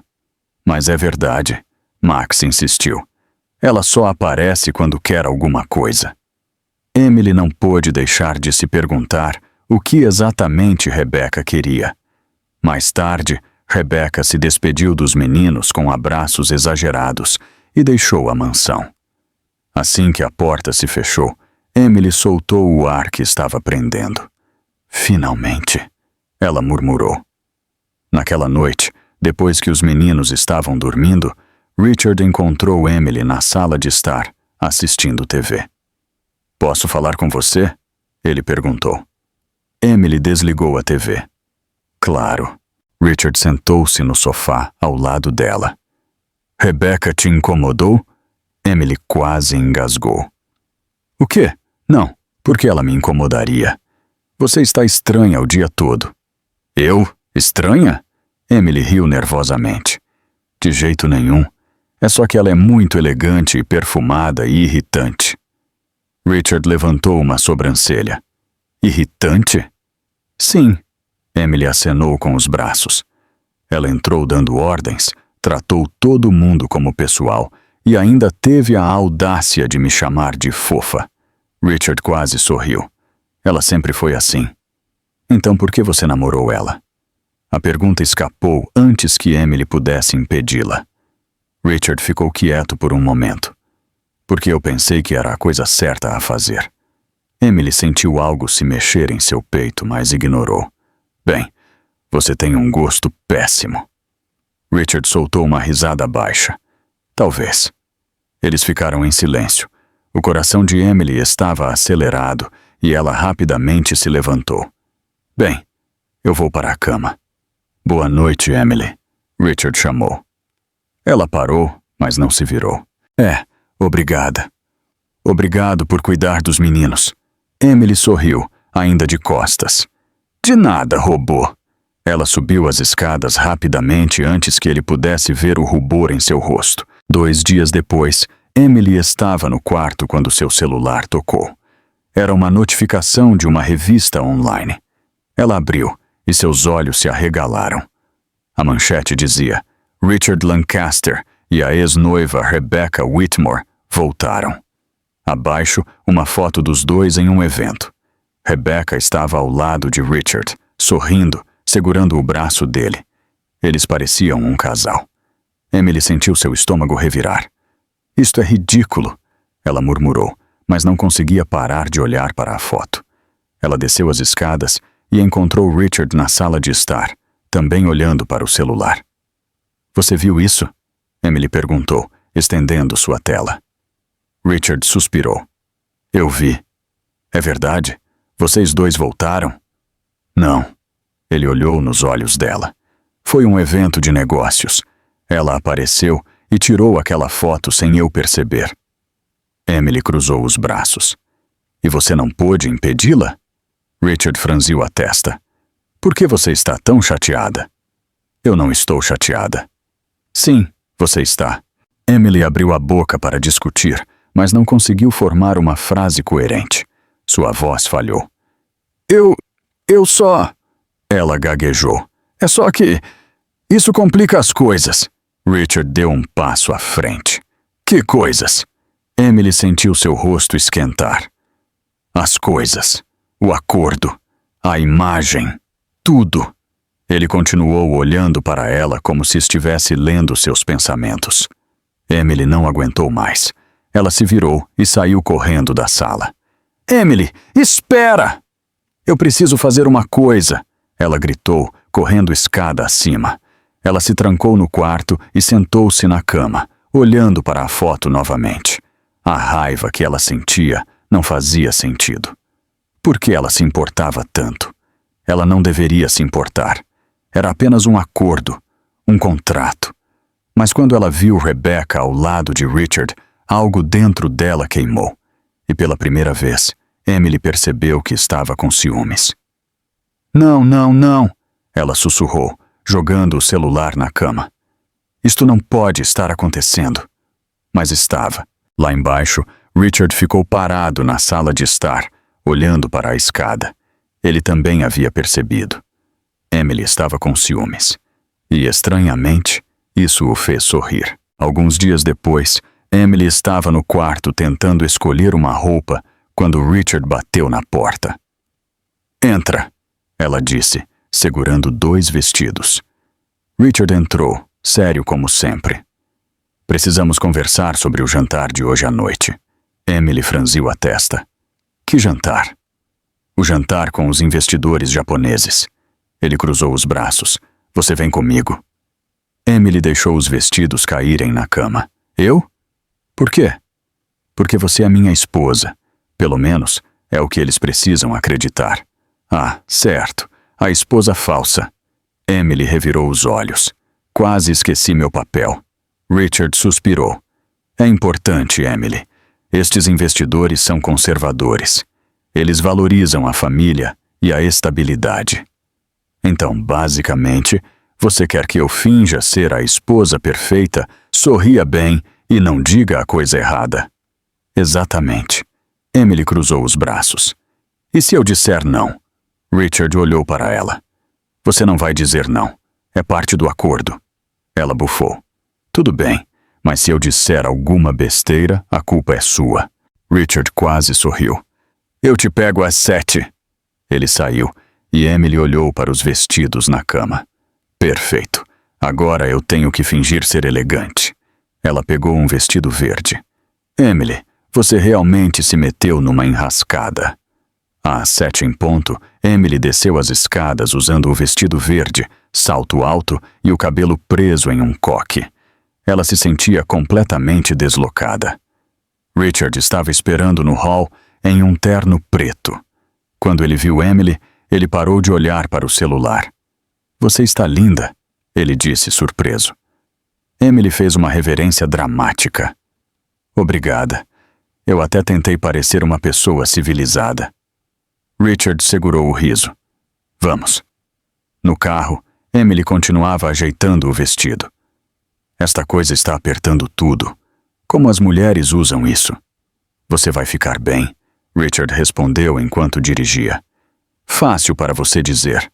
Mas é verdade, Max insistiu. Ela só aparece quando quer alguma coisa. Emily não pôde deixar de se perguntar o que exatamente Rebecca queria. Mais tarde, Rebecca se despediu dos meninos com abraços exagerados e deixou a mansão. Assim que a porta se fechou, Emily soltou o ar que estava prendendo. Finalmente, ela murmurou. Naquela noite, depois que os meninos estavam dormindo, Richard encontrou Emily na sala de estar, assistindo TV. "Posso falar com você?" ele perguntou. Emily desligou a TV. Claro. Richard sentou-se no sofá ao lado dela. "Rebecca te incomodou?" Emily quase engasgou. "O quê? Não, porque ela me incomodaria. Você está estranha o dia todo." "Eu? Estranha?" Emily riu nervosamente. "De jeito nenhum. É só que ela é muito elegante e perfumada e irritante." Richard levantou uma sobrancelha. "Irritante?" "Sim." Emily acenou com os braços. Ela entrou dando ordens, tratou todo mundo como pessoal e ainda teve a audácia de me chamar de fofa. Richard quase sorriu. "Ela sempre foi assim." "Então por que você namorou ela?" A pergunta escapou antes que Emily pudesse impedi-la. Richard ficou quieto por um momento. "Porque eu pensei que era a coisa certa a fazer." Emily sentiu algo se mexer em seu peito, mas ignorou. "Bem, você tem um gosto péssimo." Richard soltou uma risada baixa. "Talvez." Eles ficaram em silêncio. O coração de Emily estava acelerado e ela rapidamente se levantou. "Bem, eu vou para a cama." "Boa noite, Emily," Richard chamou. Ela parou, mas não se virou. Obrigada." "Obrigado por cuidar dos meninos." Emily sorriu, ainda de costas. "De nada, robô." Ela subiu as escadas rapidamente antes que ele pudesse ver o rubor em seu rosto. 2 dias depois, Emily estava no quarto quando seu celular tocou. Era uma notificação de uma revista online. Ela abriu e seus olhos se arregalaram. A manchete dizia: Richard Lancaster e a ex-noiva Rebecca Whitmore voltaram. Abaixo, uma foto dos dois em um evento. Rebecca estava ao lado de Richard, sorrindo, segurando o braço dele. Eles pareciam um casal. Emily sentiu seu estômago revirar. "Isto é ridículo", ela murmurou, mas não conseguia parar de olhar para a foto. Ela desceu as escadas e encontrou Richard na sala de estar, também olhando para o celular. "Você viu isso?" Emily perguntou, estendendo sua tela. Richard suspirou. "Eu vi." "É verdade? Vocês dois voltaram?" "Não." Ele olhou nos olhos dela. "Foi um evento de negócios. Ela apareceu e tirou aquela foto sem eu perceber." Emily cruzou os braços. "E você não pôde impedi-la?" Richard franziu a testa. "Por que você está tão chateada?" "Eu não estou chateada." "Sim, você está." Emily abriu a boca para discutir, mas não conseguiu formar uma frase coerente. Sua voz falhou. Eu só... Ela gaguejou. "É só que... isso complica as coisas." Richard deu um passo à frente. "Que coisas?" Emily sentiu seu rosto esquentar. "As coisas. O acordo. A imagem. Tudo." Ele continuou olhando para ela como se estivesse lendo seus pensamentos. Emily não aguentou mais. Ela se virou e saiu correndo da sala. "Emily, espera!" "Eu preciso fazer uma coisa!" Ela gritou, correndo escada acima. Ela se trancou no quarto e sentou-se na cama, olhando para a foto novamente. A raiva que ela sentia não fazia sentido. Por que ela se importava tanto? Ela não deveria se importar. Era apenas um acordo, um contrato. Mas quando ela viu Rebecca ao lado de Richard, algo dentro dela queimou. E pela primeira vez, Emily percebeu que estava com ciúmes. Não, ela sussurrou, jogando o celular na cama. Isto não pode estar acontecendo. Mas estava. Lá embaixo, Richard ficou parado na sala de estar, olhando para a escada. Ele também havia percebido. Emily estava com ciúmes. E, estranhamente, isso o fez sorrir. Alguns dias depois, Emily estava no quarto tentando escolher uma roupa quando Richard bateu na porta. "Entra", ela disse, segurando 2 vestidos. Richard entrou, sério como sempre. Precisamos conversar sobre o jantar de hoje à noite. Emily franziu a testa. Que jantar? O jantar com os investidores japoneses. Ele cruzou os braços. Você vem comigo. Emily deixou os vestidos caírem na cama. Eu? Por quê? Porque você é minha esposa. Pelo menos, é o que eles precisam acreditar. Ah, certo. A esposa falsa. Emily revirou os olhos. Quase esqueci meu papel. Richard suspirou. É importante, Emily. Estes investidores são conservadores. Eles valorizam a família e a estabilidade. Então, basicamente, você quer que eu finja ser a esposa perfeita, sorria bem e não diga a coisa errada. Exatamente. Emily cruzou os braços. E se eu disser não? Richard olhou para ela. Você não vai dizer não. É parte do acordo. Ela bufou. Tudo bem, mas se eu disser alguma besteira, a culpa é sua. Richard quase sorriu. Eu te pego às 7. Ele saiu e Emily olhou para os vestidos na cama. Perfeito. Agora eu tenho que fingir ser elegante. Ela pegou um vestido verde. Emily, você realmente se meteu numa enrascada. Às 7 em ponto, Emily desceu as escadas usando o vestido verde, salto alto e o cabelo preso em um coque. Ela se sentia completamente deslocada. Richard estava esperando no hall em um terno preto. Quando ele viu Emily, ele parou de olhar para o celular. Você está linda, ele disse surpreso. Emily fez uma reverência dramática. Obrigada. Eu até tentei parecer uma pessoa civilizada. Richard segurou o riso. Vamos. No carro, Emily continuava ajeitando o vestido. Esta coisa está apertando tudo. Como as mulheres usam isso? Você vai ficar bem, Richard respondeu enquanto dirigia. Fácil para você dizer.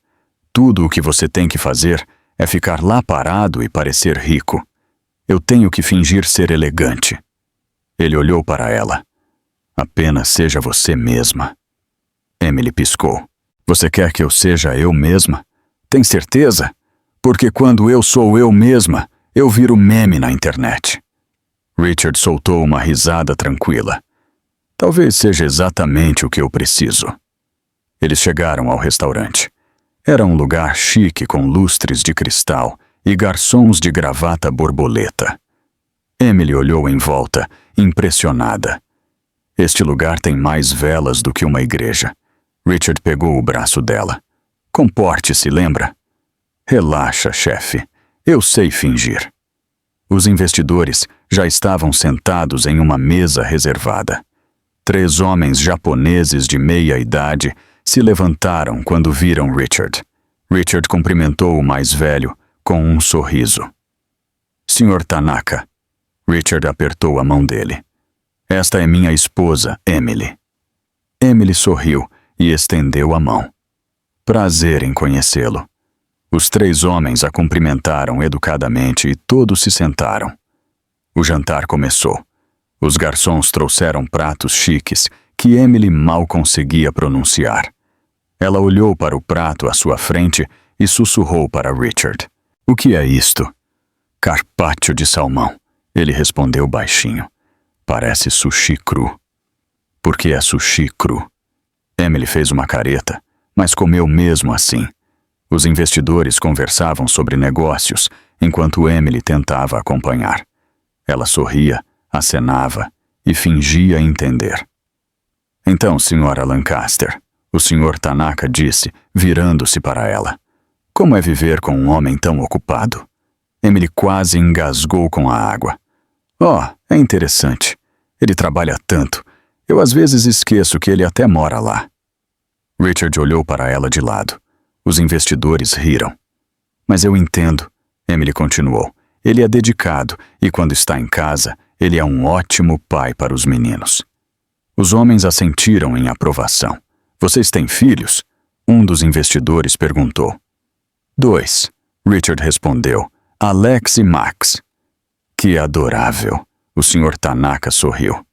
Tudo o que você tem que fazer é ficar lá parado e parecer rico. Eu tenho que fingir ser elegante. Ele olhou para ela. Apenas seja você mesma. Emily piscou. Você quer que eu seja eu mesma? Tem certeza? Porque quando eu sou eu mesma, eu viro meme na internet. Richard soltou uma risada tranquila. Talvez seja exatamente o que eu preciso. Eles chegaram ao restaurante. Era um lugar chique com lustres de cristal e garçons de gravata borboleta. Emily olhou em volta, impressionada. Este lugar tem mais velas do que uma igreja. Richard pegou o braço dela. Comporte-se, lembra? Relaxa, chefe. Eu sei fingir. Os investidores já estavam sentados em uma mesa reservada. 3 homens japoneses de meia idade se levantaram quando viram Richard. Richard cumprimentou o mais velho com um sorriso. Sr. Tanaka. Richard apertou a mão dele. Esta é minha esposa, Emily. Emily sorriu e estendeu a mão. Prazer em conhecê-lo. Os 3 homens a cumprimentaram educadamente e todos se sentaram. O jantar começou. Os garçons trouxeram pratos chiques que Emily mal conseguia pronunciar. Ela olhou para o prato à sua frente e sussurrou para Richard. O que é isto? Carpaccio de salmão, ele respondeu baixinho. Parece sushi cru. Por que é sushi cru? Emily fez uma careta, mas comeu mesmo assim. Os investidores conversavam sobre negócios, enquanto Emily tentava acompanhar. Ela sorria, acenava e fingia entender. Então, senhora Lancaster, o senhor Tanaka disse, virando-se para ela. Como é viver com um homem tão ocupado? Emily quase engasgou com a água. Oh, é interessante. Ele trabalha tanto. Eu às vezes esqueço que ele até mora lá. Richard olhou para ela de lado. Os investidores riram. Mas eu entendo, Emily continuou. Ele é dedicado e quando está em casa, ele é um ótimo pai para os meninos. Os homens assentiram em aprovação. Vocês têm filhos? Um dos investidores perguntou. 2, Richard respondeu. Alex e Max. Que adorável, o Sr. Tanaka sorriu.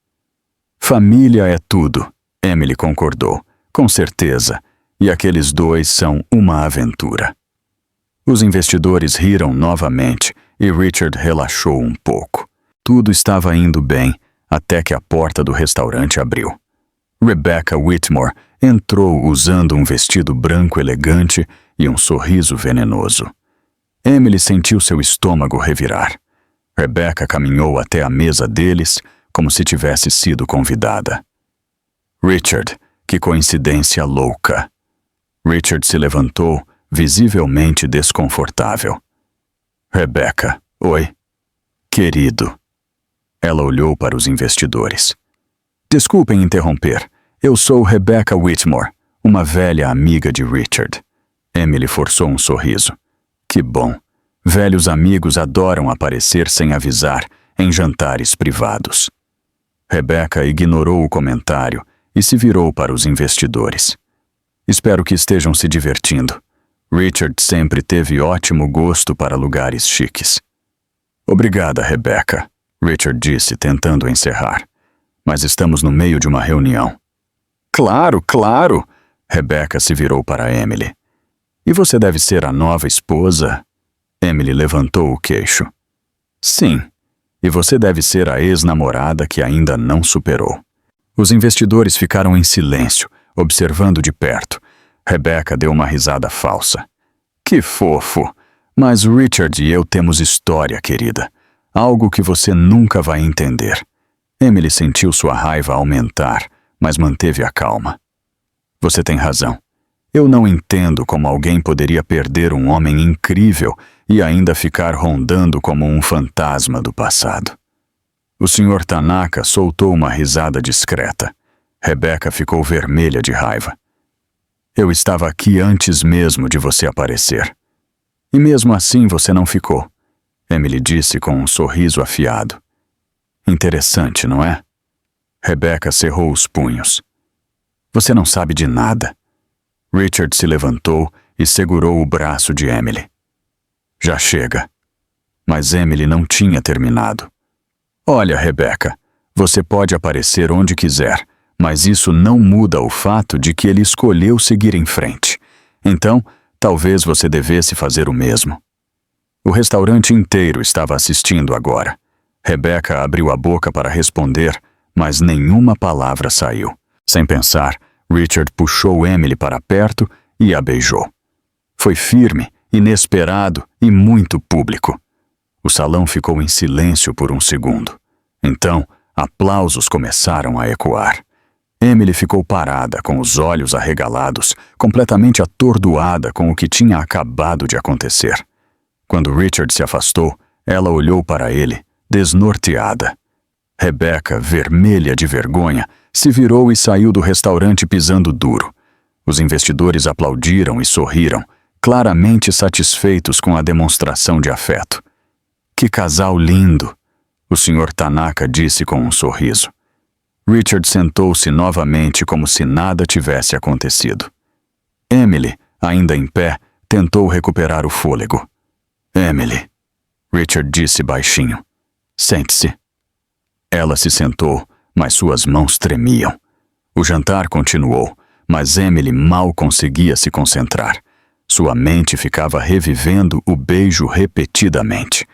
Família é tudo, Emily concordou. Com certeza, e aqueles 2 são uma aventura. Os investidores riram novamente e Richard relaxou um pouco. Tudo estava indo bem, até que a porta do restaurante abriu. Rebecca Whitmore entrou usando um vestido branco elegante e um sorriso venenoso. Emily sentiu seu estômago revirar. Rebecca caminhou até a mesa deles como se tivesse sido convidada. Richard, que coincidência louca. Richard se levantou, visivelmente desconfortável. Rebecca, oi. Querido. Ela olhou para os investidores. Desculpem interromper. Eu sou Rebecca Whitmore, uma velha amiga de Richard. Emily forçou um sorriso. Que bom. Velhos amigos adoram aparecer sem avisar em jantares privados. Rebecca ignorou o comentário e se virou para os investidores. Espero que estejam se divertindo. Richard sempre teve ótimo gosto para lugares chiques. Obrigada, Rebecca, Richard disse, tentando encerrar. Mas estamos no meio de uma reunião. Claro, claro! Rebecca se virou para Emily. E você deve ser a nova esposa? Emily levantou o queixo. Sim, e você deve ser a ex-namorada que ainda não superou. Os investidores ficaram em silêncio, observando de perto. Rebecca deu uma risada falsa. Que fofo! Mas Richard e eu temos história, querida. Algo que você nunca vai entender. Emily sentiu sua raiva aumentar, mas manteve a calma. Você tem razão. Eu não entendo como alguém poderia perder um homem incrível e ainda ficar rondando como um fantasma do passado. O Sr. Tanaka soltou uma risada discreta. Rebecca ficou vermelha de raiva. Eu estava aqui antes mesmo de você aparecer. E mesmo assim você não ficou, Emily disse com um sorriso afiado. Interessante, não é? Rebecca cerrou os punhos. Você não sabe de nada. Richard se levantou e segurou o braço de Emily. Já chega. Mas Emily não tinha terminado. Olha, Rebecca, você pode aparecer onde quiser, mas isso não muda o fato de que ele escolheu seguir em frente. Então, talvez você devesse fazer o mesmo. O restaurante inteiro estava assistindo agora. Rebecca abriu a boca para responder, mas nenhuma palavra saiu. Sem pensar, Richard puxou Emily para perto e a beijou. Foi firme, inesperado e muito público. O salão ficou em silêncio por um segundo. Então, aplausos começaram a ecoar. Emily ficou parada, com os olhos arregalados, completamente atordoada com o que tinha acabado de acontecer. Quando Richard se afastou, ela olhou para ele, desnorteada. Rebecca, vermelha de vergonha, se virou e saiu do restaurante pisando duro. Os investidores aplaudiram e sorriram, claramente satisfeitos com a demonstração de afeto. Que casal lindo! O Sr. Tanaka disse com um sorriso. Richard sentou-se novamente como se nada tivesse acontecido. Emily, ainda em pé, tentou recuperar o fôlego. Emily, Richard disse baixinho. Sente-se. Ela se sentou, mas suas mãos tremiam. O jantar continuou, mas Emily mal conseguia se concentrar. Sua mente ficava revivendo o beijo repetidamente.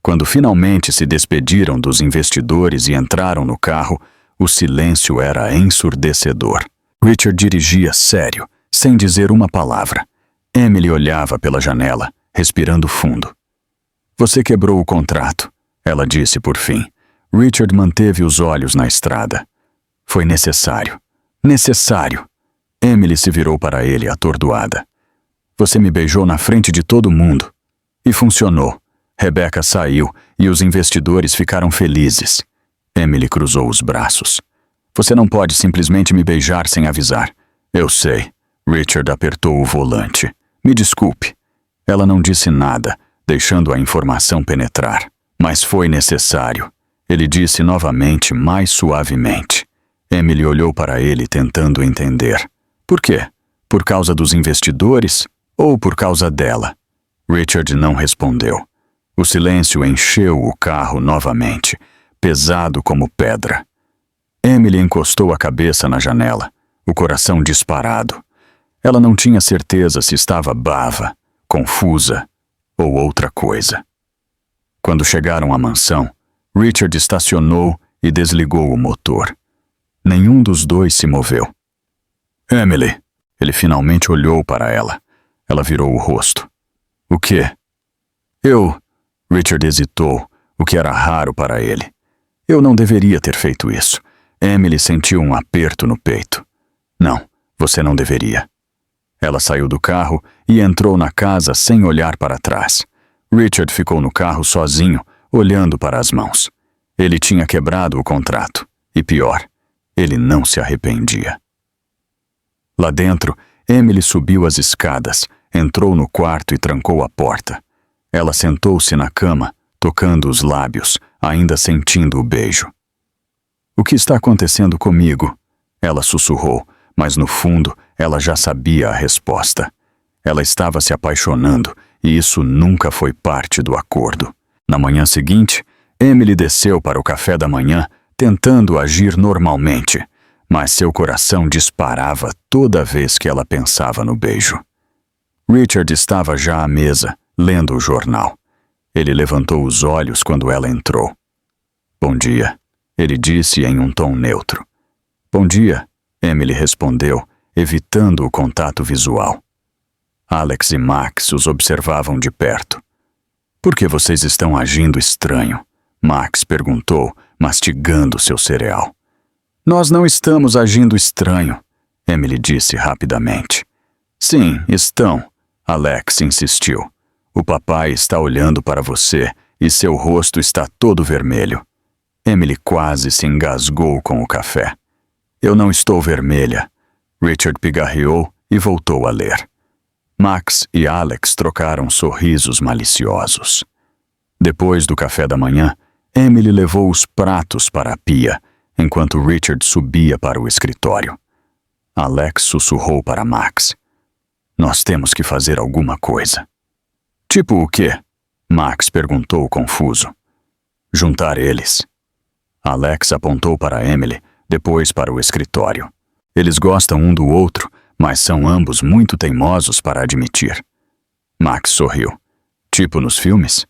Quando finalmente se despediram dos investidores e entraram no carro, o silêncio era ensurdecedor. Richard dirigia sério, sem dizer uma palavra. Emily olhava pela janela, respirando fundo. Você quebrou o contrato, ela disse por fim. Richard manteve os olhos na estrada. Foi necessário. Necessário. Emily se virou para ele, atordoada. Você me beijou na frente de todo mundo. E funcionou. Rebecca saiu e os investidores ficaram felizes. Emily cruzou os braços. Você não pode simplesmente me beijar sem avisar. Eu sei. Richard apertou o volante. Me desculpe. Ela não disse nada, deixando a informação penetrar. Mas foi necessário. Ele disse novamente, mais suavemente. Emily olhou para ele tentando entender. Por quê? Por causa dos investidores ou por causa dela? Richard não respondeu. O silêncio encheu o carro novamente, pesado como pedra. Emily encostou a cabeça na janela, o coração disparado. Ela não tinha certeza se estava bava, confusa ou outra coisa. Quando chegaram à mansão, Richard estacionou e desligou o motor. Nenhum dos dois se moveu. Emily. Ele finalmente olhou para ela. Ela virou o rosto. O quê? Richard hesitou, o que era raro para ele. Eu não deveria ter feito isso. Emily sentiu um aperto no peito. Não, você não deveria. Ela saiu do carro e entrou na casa sem olhar para trás. Richard ficou no carro sozinho, olhando para as mãos. Ele tinha quebrado o contrato. E pior, ele não se arrependia. Lá dentro, Emily subiu as escadas, entrou no quarto e trancou a porta. Ela sentou-se na cama, tocando os lábios, ainda sentindo o beijo. O que está acontecendo comigo? Ela sussurrou, mas no fundo ela já sabia a resposta. Ela estava se apaixonando e isso nunca foi parte do acordo. Na manhã seguinte, Emily desceu para o café da manhã, tentando agir normalmente, mas seu coração disparava toda vez que ela pensava no beijo. Richard estava já à mesa, lendo o jornal. Ele levantou os olhos quando ela entrou. Bom dia, ele disse em um tom neutro. Bom dia, Emily respondeu, evitando o contato visual. Alex e Max os observavam de perto. Por que vocês estão agindo estranho? Max perguntou, mastigando seu cereal. Nós não estamos agindo estranho, Emily disse rapidamente. Sim, estão, Alex insistiu. O papai está olhando para você e seu rosto está todo vermelho. Emily quase se engasgou com o café. Eu não estou vermelha. Richard pigarreou e voltou a ler. Max e Alex trocaram sorrisos maliciosos. Depois do café da manhã, Emily levou os pratos para a pia, enquanto Richard subia para o escritório. Alex sussurrou para Max. Nós temos que fazer alguma coisa. Tipo o quê? Max perguntou confuso. Juntar eles. Alex apontou para Emily, depois para o escritório. Eles gostam um do outro, mas são ambos muito teimosos para admitir. Max sorriu. Tipo nos filmes?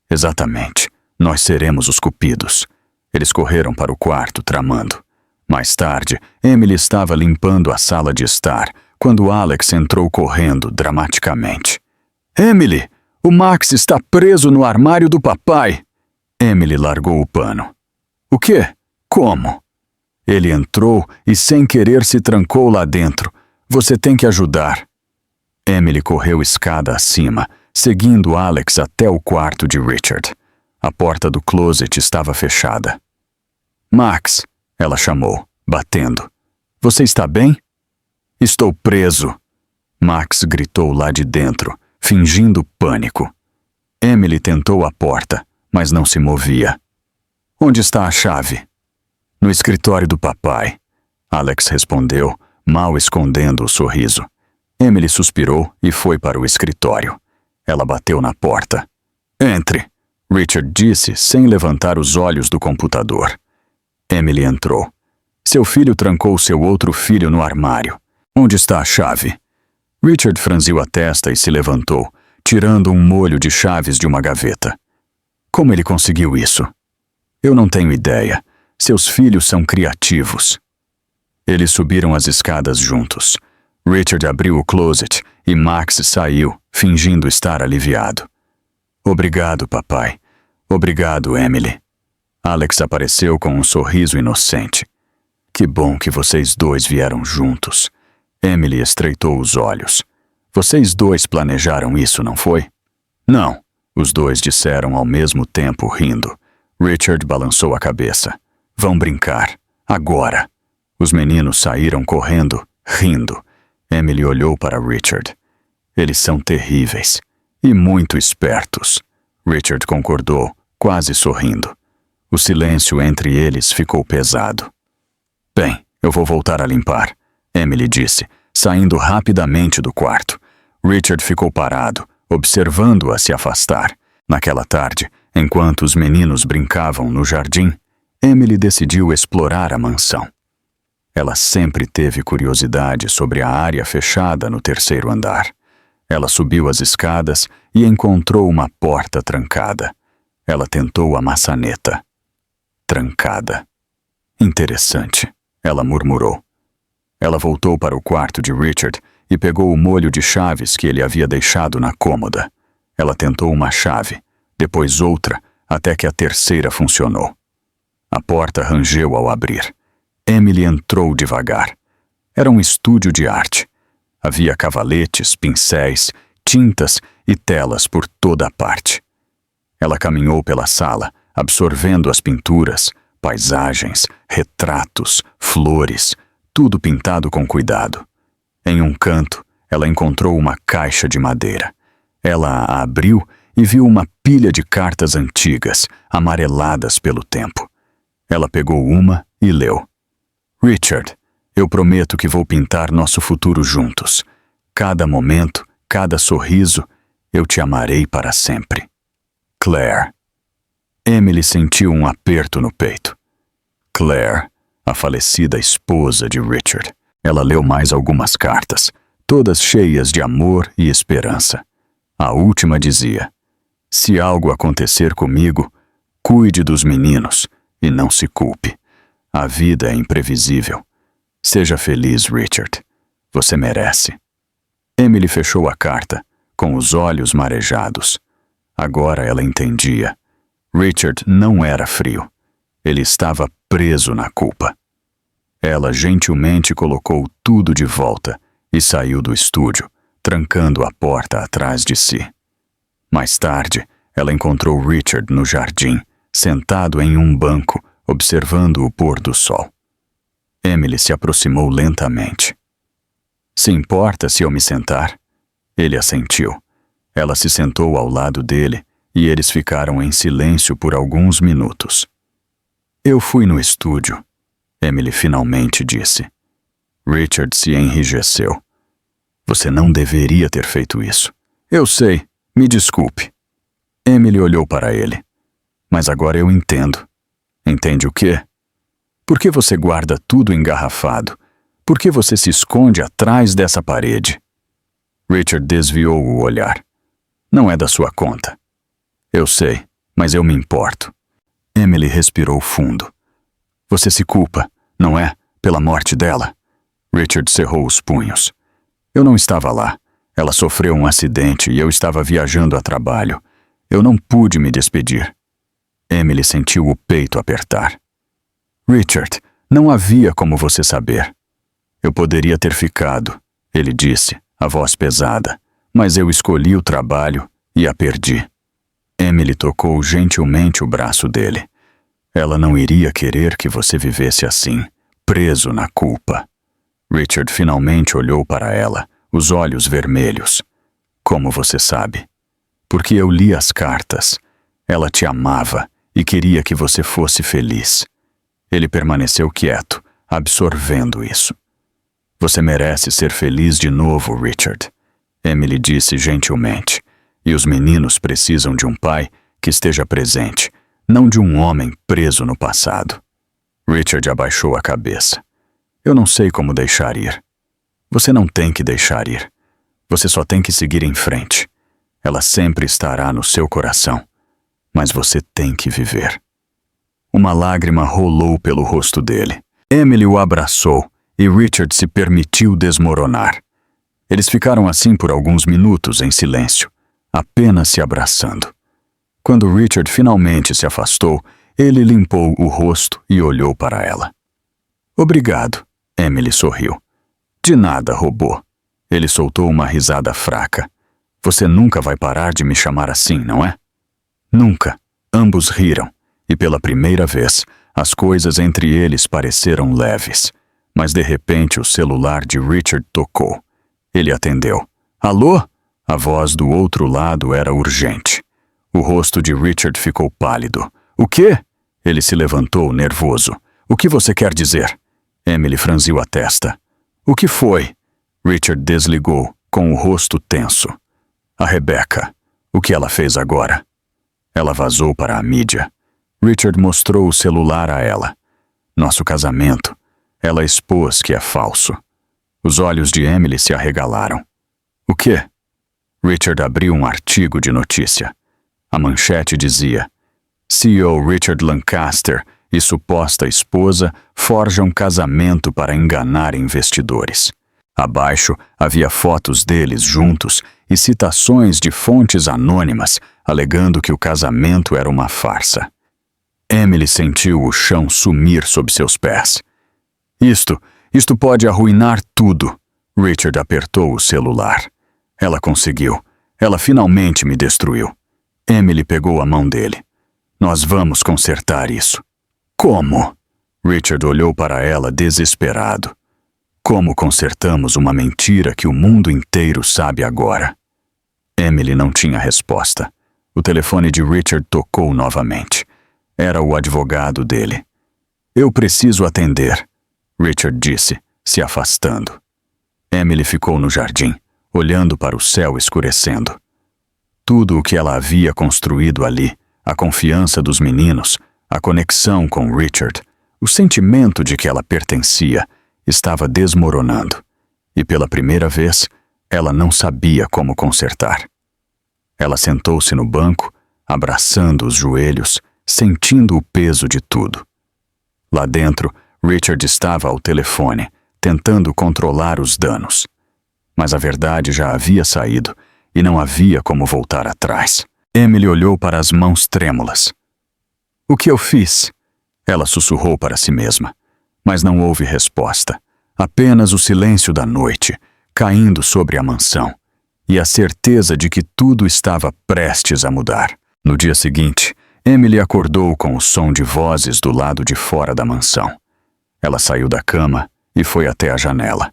Exatamente. Nós seremos os cupidos. Eles correram para o quarto, tramando. Mais tarde, Emily estava limpando a sala de estar, quando Alex entrou correndo dramaticamente. Emily, o Max está preso no armário do papai. Emily largou o pano. O quê? Como? Ele entrou e sem querer se trancou lá dentro. Você tem que ajudar. Emily correu escada acima, seguindo Alex até o quarto de Richard. A porta do closet estava fechada. Max, ela chamou, batendo. Você está bem? Estou preso. Max gritou lá de dentro, fingindo pânico. Emily tentou a porta, mas não se movia. Onde está a chave? No escritório do papai. Alex respondeu, mal escondendo o sorriso. Emily suspirou e foi para o escritório. Ela bateu na porta. Entre, Richard disse sem levantar os olhos do computador. Emily entrou. Seu filho trancou seu outro filho no armário. Onde está a chave? Richard franziu a testa e se levantou, tirando um molho de chaves de uma gaveta. Como ele conseguiu isso? Eu não tenho ideia. Seus filhos são criativos. Eles subiram as escadas juntos. Richard abriu o closet e Max saiu, fingindo estar aliviado. Obrigado, papai. Obrigado, Emily. Alex apareceu com um sorriso inocente. Que bom que vocês dois vieram juntos. Emily estreitou os olhos. Vocês dois planejaram isso, não foi? Não, os dois disseram ao mesmo tempo, rindo. Richard balançou a cabeça. Vão brincar. Agora. Os meninos saíram correndo, rindo. Emily olhou para Richard. Eles são terríveis. E muito espertos. Richard concordou, quase sorrindo. O silêncio entre eles ficou pesado. Bem, eu vou voltar a limpar, Emily disse, saindo rapidamente do quarto. Richard ficou parado, observando-a se afastar. Naquela tarde, enquanto os meninos brincavam no jardim, Emily decidiu explorar a mansão. Ela sempre teve curiosidade sobre a área fechada no terceiro andar. Ela subiu as escadas e encontrou uma porta trancada. Ela tentou a maçaneta. trancada. Interessante, ela murmurou. Ela voltou para o quarto de Richard e pegou o molho de chaves que ele havia deixado na cômoda. Ela tentou uma chave, depois outra, até que a terceira funcionou. A porta rangeu ao abrir. Emily entrou devagar. Era um estúdio de arte. Havia cavaletes, pincéis, tintas e telas por toda a parte. Ela caminhou pela sala, absorvendo as pinturas, paisagens, retratos, flores, tudo pintado com cuidado. Em um canto, ela encontrou uma caixa de madeira. Ela a abriu e viu uma pilha de cartas antigas, amareladas pelo tempo. Ela pegou uma e leu. Richard, eu prometo que vou pintar nosso futuro juntos. Cada momento, cada sorriso, eu te amarei para sempre. Claire. Emily sentiu um aperto no peito. Claire, a falecida esposa de Richard. Ela leu mais algumas cartas, todas cheias de amor e esperança. A última dizia: se algo acontecer comigo, cuide dos meninos e não se culpe. A vida é imprevisível. Seja feliz, Richard. Você merece. Emily fechou a carta, com os olhos marejados. Agora ela entendia. Richard não era frio. Ele estava preso na culpa. Ela gentilmente colocou tudo de volta e saiu do estúdio, trancando a porta atrás de si. Mais tarde, ela encontrou Richard no jardim, sentado em um banco, observando o pôr do sol. Emily se aproximou lentamente. Se importa se eu me sentar? Ele assentiu. Ela se sentou ao lado dele e eles ficaram em silêncio por alguns minutos. Eu fui no estúdio, Emily finalmente disse. Richard se enrijeceu. Você não deveria ter feito isso. Eu sei, me desculpe. Emily olhou para ele. Mas agora eu entendo. Entende o quê? Por que você guarda tudo engarrafado? Por que você se esconde atrás dessa parede? Richard desviou o olhar. Não é da sua conta. Eu sei, mas eu me importo. Emily respirou fundo. Você se culpa, não é, pela morte dela? Richard cerrou os punhos. Eu não estava lá. Ela sofreu um acidente e eu estava viajando a trabalho. Eu não pude me despedir. Emily sentiu o peito apertar. Richard, não havia como você saber. Eu poderia ter ficado, ele disse, a voz pesada, mas eu escolhi o trabalho e a perdi. Emily tocou gentilmente o braço dele. Ela não iria querer que você vivesse assim, preso na culpa. Richard finalmente olhou para ela, os olhos vermelhos. Como você sabe? Porque eu li as cartas. Ela te amava e queria que você fosse feliz. Ele permaneceu quieto, absorvendo isso. Você merece ser feliz de novo, Richard. Emily disse gentilmente. E os meninos precisam de um pai que esteja presente, não de um homem preso no passado. Richard abaixou a cabeça. Eu não sei como deixar ir. Você não tem que deixar ir. Você só tem que seguir em frente. Ela sempre estará no seu coração. Mas você tem que viver. Uma lágrima rolou pelo rosto dele. Emily o abraçou e Richard se permitiu desmoronar. Eles ficaram assim por alguns minutos em silêncio, apenas se abraçando. Quando Richard finalmente se afastou, ele limpou o rosto e olhou para ela. Obrigado, Emily sorriu. De nada, robô. Ele soltou uma risada fraca. Você nunca vai parar de me chamar assim, não é? Nunca. Ambos riram, e pela primeira vez, as coisas entre eles pareceram leves. Mas de repente o celular de Richard tocou. Ele atendeu. Alô? A voz do outro lado era urgente. O rosto de Richard ficou pálido. O quê? Ele se levantou, nervoso. O que você quer dizer? Emily franziu a testa. O que foi? Richard desligou, com o rosto tenso. A Rebecca. O que ela fez agora? Ela vazou para a mídia. Richard mostrou o celular a ela. Nosso casamento. Ela expôs que é falso. Os olhos de Emily se arregalaram. O quê? Richard abriu um artigo de notícia. A manchete dizia: CEO Richard Lancaster e suposta esposa forjam casamento para enganar investidores. Abaixo havia fotos deles juntos e citações de fontes anônimas alegando que o casamento era uma farsa. Emily sentiu o chão sumir sob seus pés. Isto pode arruinar tudo. Richard apertou o celular. Ela conseguiu. Ela finalmente me destruiu. Emily pegou a mão dele. Nós vamos consertar isso. Como? Richard olhou para ela desesperado. Como consertamos uma mentira que o mundo inteiro sabe agora? Emily não tinha resposta. O telefone de Richard tocou novamente. Era o advogado dele. Eu preciso atender, Richard disse, se afastando. Emily ficou no jardim, olhando para o céu escurecendo. Tudo o que ela havia construído ali, a confiança dos meninos, a conexão com Richard, o sentimento de que ela pertencia, estava desmoronando. E pela primeira vez, ela não sabia como consertar. Ela sentou-se no banco, abraçando os joelhos, sentindo o peso de tudo. Lá dentro, Richard estava ao telefone, tentando controlar os danos. Mas a verdade já havia saído e não havia como voltar atrás. Emily olhou para as mãos trêmulas. O que eu fiz? Ela sussurrou para si mesma, mas não houve resposta. Apenas o silêncio da noite, caindo sobre a mansão, e a certeza de que tudo estava prestes a mudar. No dia seguinte, Emily acordou com o som de vozes do lado de fora da mansão. Ela saiu da cama e foi até a janela.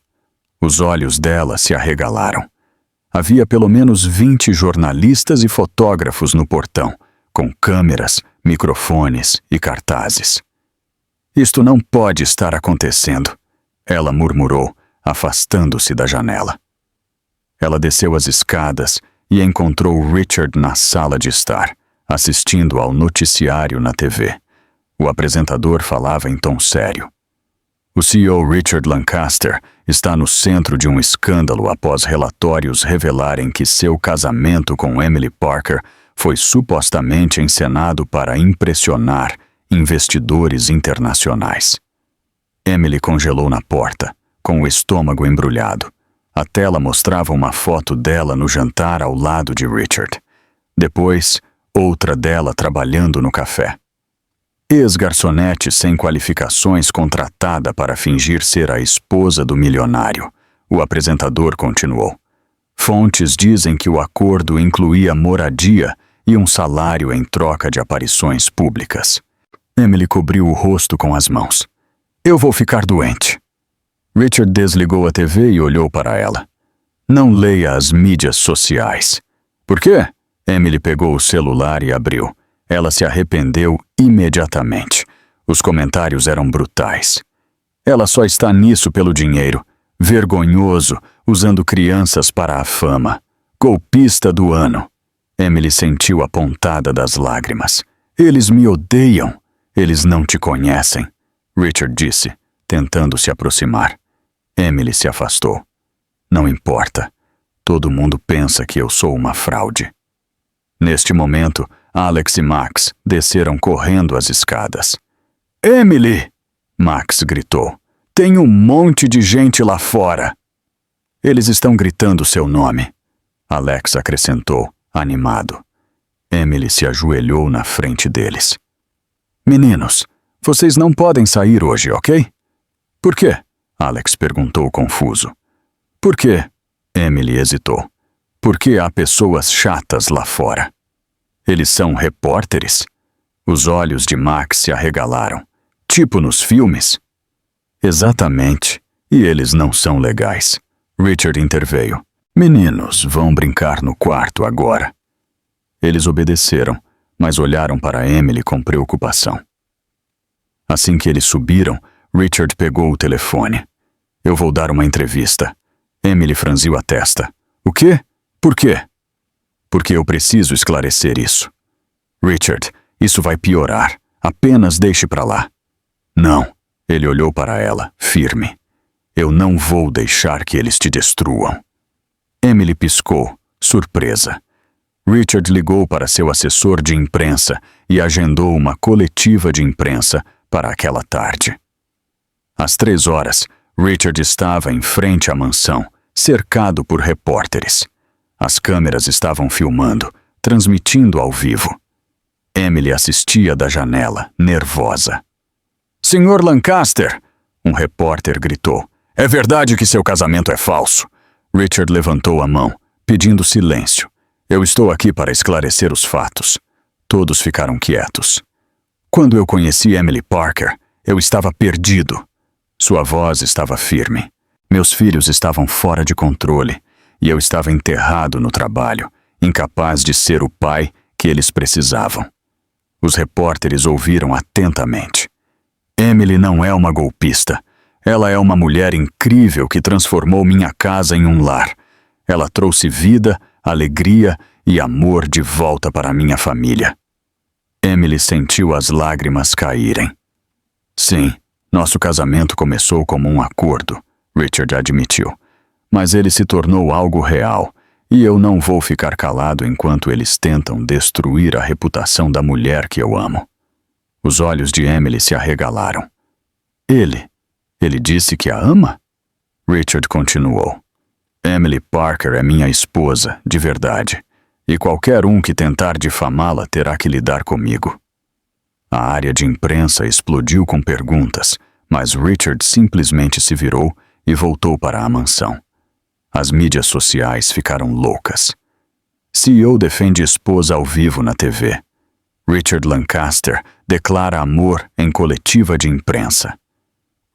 Os olhos dela se arregalaram. Havia pelo menos 20 jornalistas e fotógrafos no portão, com câmeras, microfones e cartazes. Isto não pode estar acontecendo, ela murmurou, afastando-se da janela. Ela desceu as escadas e encontrou Richard na sala de estar, assistindo ao noticiário na TV. O apresentador falava em tom sério. O CEO Richard Lancaster está no centro de um escândalo após relatórios revelarem que seu casamento com Emily Parker foi supostamente encenado para impressionar investidores internacionais. Emily congelou na porta, com o estômago embrulhado. A tela mostrava uma foto dela no jantar ao lado de Richard. Depois, outra dela trabalhando no café. Ex-garçonete sem qualificações contratada para fingir ser a esposa do milionário. O apresentador continuou. Fontes dizem que o acordo incluía moradia e um salário em troca de aparições públicas. Emily cobriu o rosto com as mãos. Eu vou ficar doente. Richard desligou a TV e olhou para ela. Não leia as mídias sociais. Por quê? Emily pegou o celular e abriu. Ela se arrependeu imediatamente. Os comentários eram brutais. Ela só está nisso pelo dinheiro. Vergonhoso, usando crianças para a fama. Golpista do ano. Emily sentiu a pontada das lágrimas. Eles me odeiam. Eles não te conhecem, Richard disse, tentando se aproximar. Emily se afastou. Não importa. Todo mundo pensa que eu sou uma fraude. Neste momento, Alex e Max desceram correndo as escadas. Emily! Max gritou. Tem um monte de gente lá fora. Eles estão gritando seu nome. Alex acrescentou, animado. Emily se ajoelhou na frente deles. Meninos, vocês não podem sair hoje, ok? Por quê? Alex perguntou confuso. Por quê? Emily hesitou. Porque há pessoas chatas lá fora. Eles são repórteres? Os olhos de Max se arregalaram. Tipo nos filmes? Exatamente. E eles não são legais. Richard interveio. Meninos, vão brincar no quarto agora. Eles obedeceram, mas olharam para Emily com preocupação. Assim que eles subiram, Richard pegou o telefone. Eu vou dar uma entrevista. Emily franziu a testa. O quê? Por quê? Porque eu preciso esclarecer isso. Richard, isso vai piorar. Apenas deixe para lá. Não. Ele olhou para ela, firme. Eu não vou deixar que eles te destruam. Emily piscou, surpresa. Richard ligou para seu assessor de imprensa e agendou uma coletiva de imprensa para aquela tarde. Às 3 horas, Richard estava em frente à mansão, cercado por repórteres. As câmeras estavam filmando, transmitindo ao vivo. Emily assistia da janela, nervosa. "Senhor Lancaster!" Um repórter gritou. "É verdade que seu casamento é falso." Richard levantou a mão, pedindo silêncio. "Eu estou aqui para esclarecer os fatos." Todos ficaram quietos. "Quando eu conheci Emily Parker, eu estava perdido." Sua voz estava firme. "Meus filhos estavam fora de controle e eu estava enterrado no trabalho, incapaz de ser o pai que eles precisavam." Os repórteres ouviram atentamente. "Emily não é uma golpista. Ela é uma mulher incrível que transformou minha casa em um lar. Ela trouxe vida, alegria e amor de volta para minha família." Emily sentiu as lágrimas caírem. "Sim, nosso casamento começou como um acordo", Richard admitiu. "Mas ele se tornou algo real, e eu não vou ficar calado enquanto eles tentam destruir a reputação da mulher que eu amo." Os olhos de Emily se arregalaram. Ele disse que a ama?" Richard continuou. "Emily Parker é minha esposa, de verdade, e qualquer um que tentar difamá-la terá que lidar comigo." A área de imprensa explodiu com perguntas, mas Richard simplesmente se virou e voltou para a mansão. As mídias sociais ficaram loucas. CEO defende esposa ao vivo na TV. Richard Lancaster declara amor em coletiva de imprensa.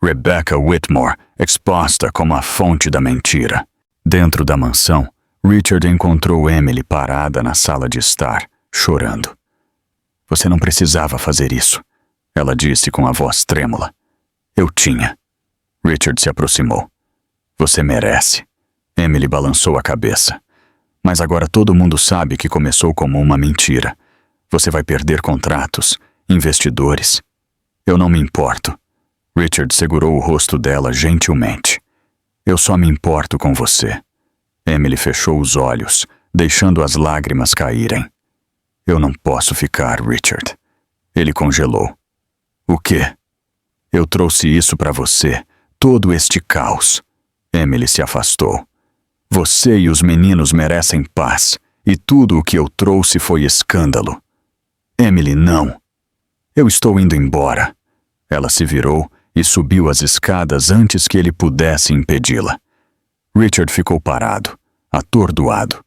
Rebecca Whitmore exposta como a fonte da mentira. Dentro da mansão, Richard encontrou Emily parada na sala de estar, chorando. "Você não precisava fazer isso", ela disse com a voz trêmula. "Eu tinha." Richard se aproximou. "Você merece." Emily balançou a cabeça. "Mas agora todo mundo sabe que começou como uma mentira. Você vai perder contratos, investidores." "Eu não me importo." Richard segurou o rosto dela gentilmente. "Eu só me importo com você." Emily fechou os olhos, deixando as lágrimas caírem. "Eu não posso ficar, Richard." Ele congelou. "O quê?" "Eu trouxe isso para você, todo este caos." Emily se afastou. "Você e os meninos merecem paz, e tudo o que eu trouxe foi escândalo." "Emily, não." "Eu estou indo embora." Ela se virou e subiu as escadas antes que ele pudesse impedi-la. Richard ficou parado, atordoado.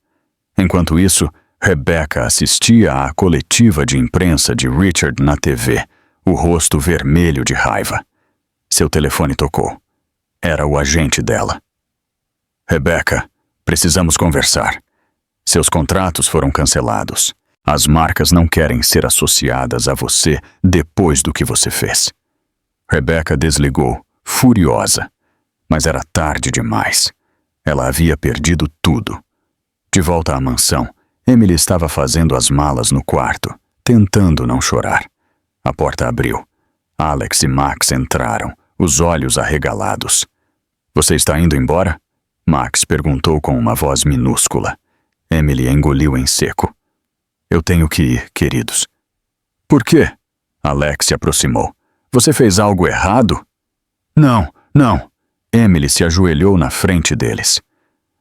Enquanto isso, Rebecca assistia à coletiva de imprensa de Richard na TV, o rosto vermelho de raiva. Seu telefone tocou. Era o agente dela. "Rebecca, precisamos conversar. Seus contratos foram cancelados. As marcas não querem ser associadas a você depois do que você fez." Rebecca desligou, furiosa. Mas era tarde demais. Ela havia perdido tudo. De volta à mansão, Emily estava fazendo as malas no quarto, tentando não chorar. A porta abriu. Alex e Max entraram, os olhos arregalados. "Você está indo embora?" Max perguntou com uma voz minúscula. Emily engoliu em seco. "Eu tenho que ir, queridos." "Por quê?" Alex se aproximou. "Você fez algo errado?" Não. Emily se ajoelhou na frente deles.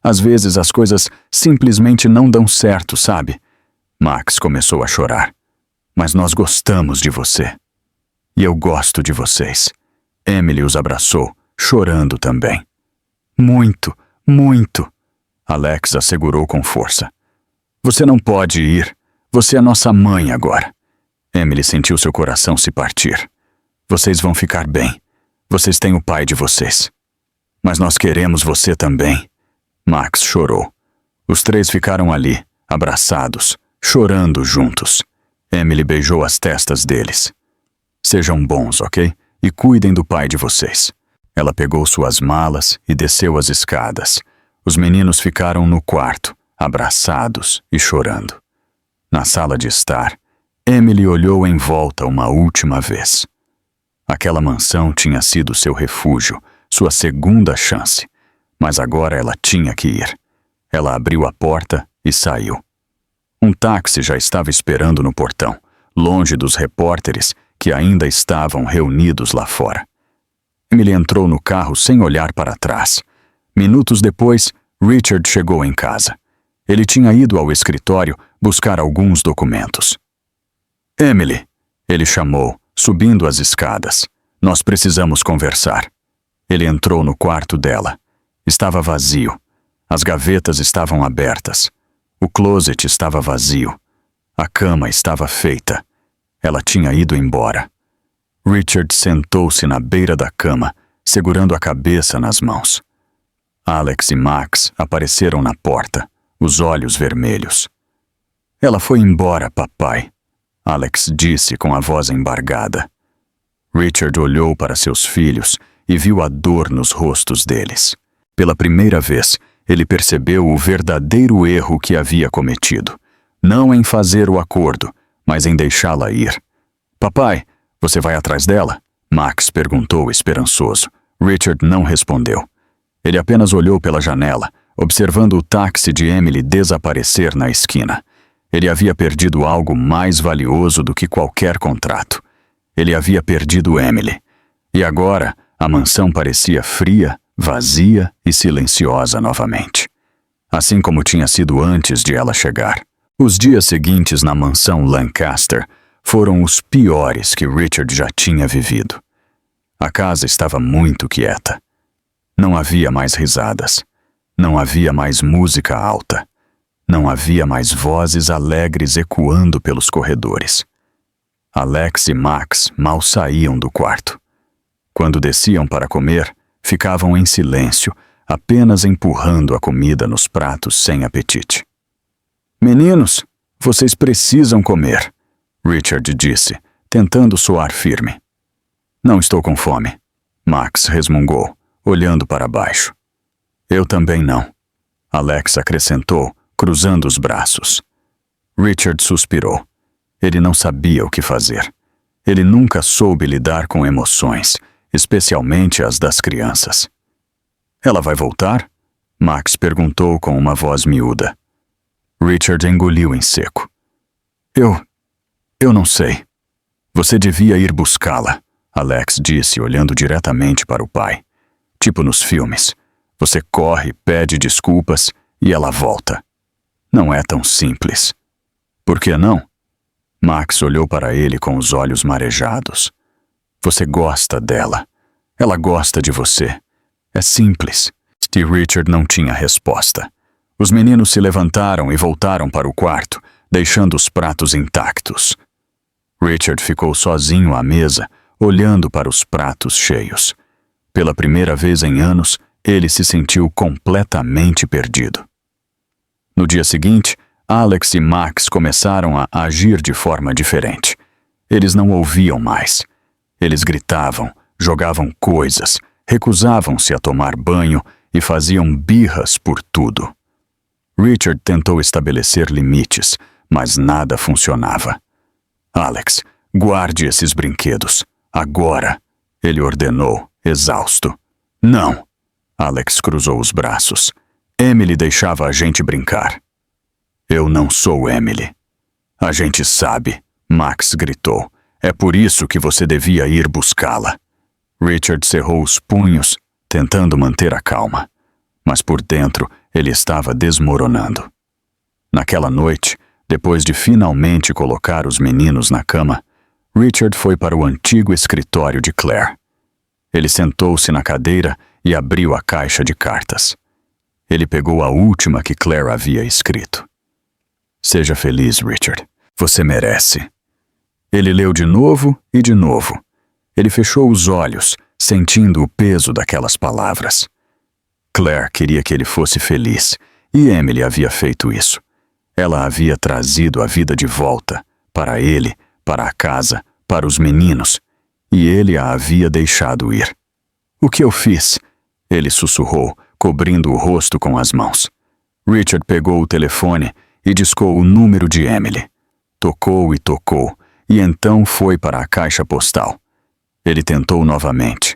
"Às vezes as coisas simplesmente não dão certo, sabe?" Max começou a chorar. "Mas nós gostamos de você." "E eu gosto de vocês." Emily os abraçou, chorando também. Muito. Alex assegurou com força. "Você não pode ir. Você é nossa mãe agora." Emily sentiu seu coração se partir. "Vocês vão ficar bem. Vocês têm o pai de vocês." "Mas nós queremos você também." Max chorou. Os três ficaram ali, abraçados, chorando juntos. Emily beijou as testas deles. "Sejam bons, ok? E cuidem do pai de vocês." Ela pegou suas malas e desceu as escadas. Os meninos ficaram no quarto, abraçados e chorando. Na sala de estar, Emily olhou em volta uma última vez. Aquela mansão tinha sido seu refúgio, sua segunda chance. Mas agora ela tinha que ir. Ela abriu a porta e saiu. Um táxi já estava esperando no portão, longe dos repórteres que ainda estavam reunidos lá fora. Emily entrou no carro sem olhar para trás. Minutos depois, Richard chegou em casa. Ele tinha ido ao escritório buscar alguns documentos. Emily, ele chamou, subindo as escadas. Nós precisamos conversar. Ele entrou no quarto dela. Estava vazio. As gavetas estavam abertas. O closet estava vazio. A cama estava feita. Ela tinha ido embora. Richard sentou-se na beira da cama, segurando a cabeça nas mãos. Alex e Max apareceram na porta, os olhos vermelhos. Ela foi embora, papai, Alex disse com a voz embargada. Richard olhou para seus filhos e viu a dor nos rostos deles. Pela primeira vez, ele percebeu o verdadeiro erro que havia cometido. Não em fazer o acordo, mas em deixá-la ir. Papai, você vai atrás dela? Max perguntou esperançoso. Richard não respondeu. Ele apenas olhou pela janela, observando o táxi de Emily desaparecer na esquina. Ele havia perdido algo mais valioso do que qualquer contrato. Ele havia perdido Emily. E agora, a mansão parecia fria, vazia e silenciosa novamente. Assim como tinha sido antes de ela chegar. Os dias seguintes na mansão Lancaster foram os piores que Richard já tinha vivido. A casa estava muito quieta. Não havia mais risadas. Não havia mais música alta. Não havia mais vozes alegres ecoando pelos corredores. Alex e Max mal saíam do quarto. Quando desciam para comer, ficavam em silêncio, apenas empurrando a comida nos pratos sem apetite. Meninos, vocês precisam comer, Richard disse, tentando soar firme. Não estou com fome, Max resmungou, olhando para baixo. Eu também não, Alex acrescentou, cruzando os braços. Richard suspirou. Ele não sabia o que fazer. Ele nunca soube lidar com emoções, especialmente as das crianças. Ela vai voltar? Max perguntou com uma voz miúda. Richard engoliu em seco. Eu não sei. Você devia ir buscá-la, Alex disse, olhando diretamente para o pai. Tipo nos filmes. Você corre, pede desculpas e ela volta. Não é tão simples. Por que não? Max olhou para ele com os olhos marejados. Você gosta dela. Ela gosta de você. É simples. E Richard não tinha resposta. Os meninos se levantaram e voltaram para o quarto, deixando os pratos intactos. Richard ficou sozinho à mesa, olhando para os pratos cheios. Pela primeira vez em anos, ele se sentiu completamente perdido. No dia seguinte, Alex e Max começaram a agir de forma diferente. Eles não ouviam mais. Eles gritavam, jogavam coisas, recusavam-se a tomar banho e faziam birras por tudo. Richard tentou estabelecer limites, mas nada funcionava. Alex, guarde esses brinquedos. Agora, ele ordenou, exausto. Não! Alex cruzou os braços. Emily deixava a gente brincar. Eu não sou Emily. A gente sabe, Max gritou. É por isso que você devia ir buscá-la. Richard cerrou os punhos, tentando manter a calma. Mas por dentro, ele estava desmoronando. Naquela noite, depois de finalmente colocar os meninos na cama, Richard foi para o antigo escritório de Claire. Ele sentou-se na cadeira e abriu a caixa de cartas. Ele pegou a última que Claire havia escrito. Seja feliz, Richard. Você merece. Ele leu de novo e de novo. Ele fechou os olhos, sentindo o peso daquelas palavras. Claire queria que ele fosse feliz, e Emily havia feito isso. Ela havia trazido a vida de volta, para ele, para a casa, para os meninos, e ele a havia deixado ir. O que eu fiz? Ele sussurrou, cobrindo o rosto com as mãos. Richard pegou o telefone e discou o número de Emily. Tocou e tocou, e então foi para a caixa postal. Ele tentou novamente.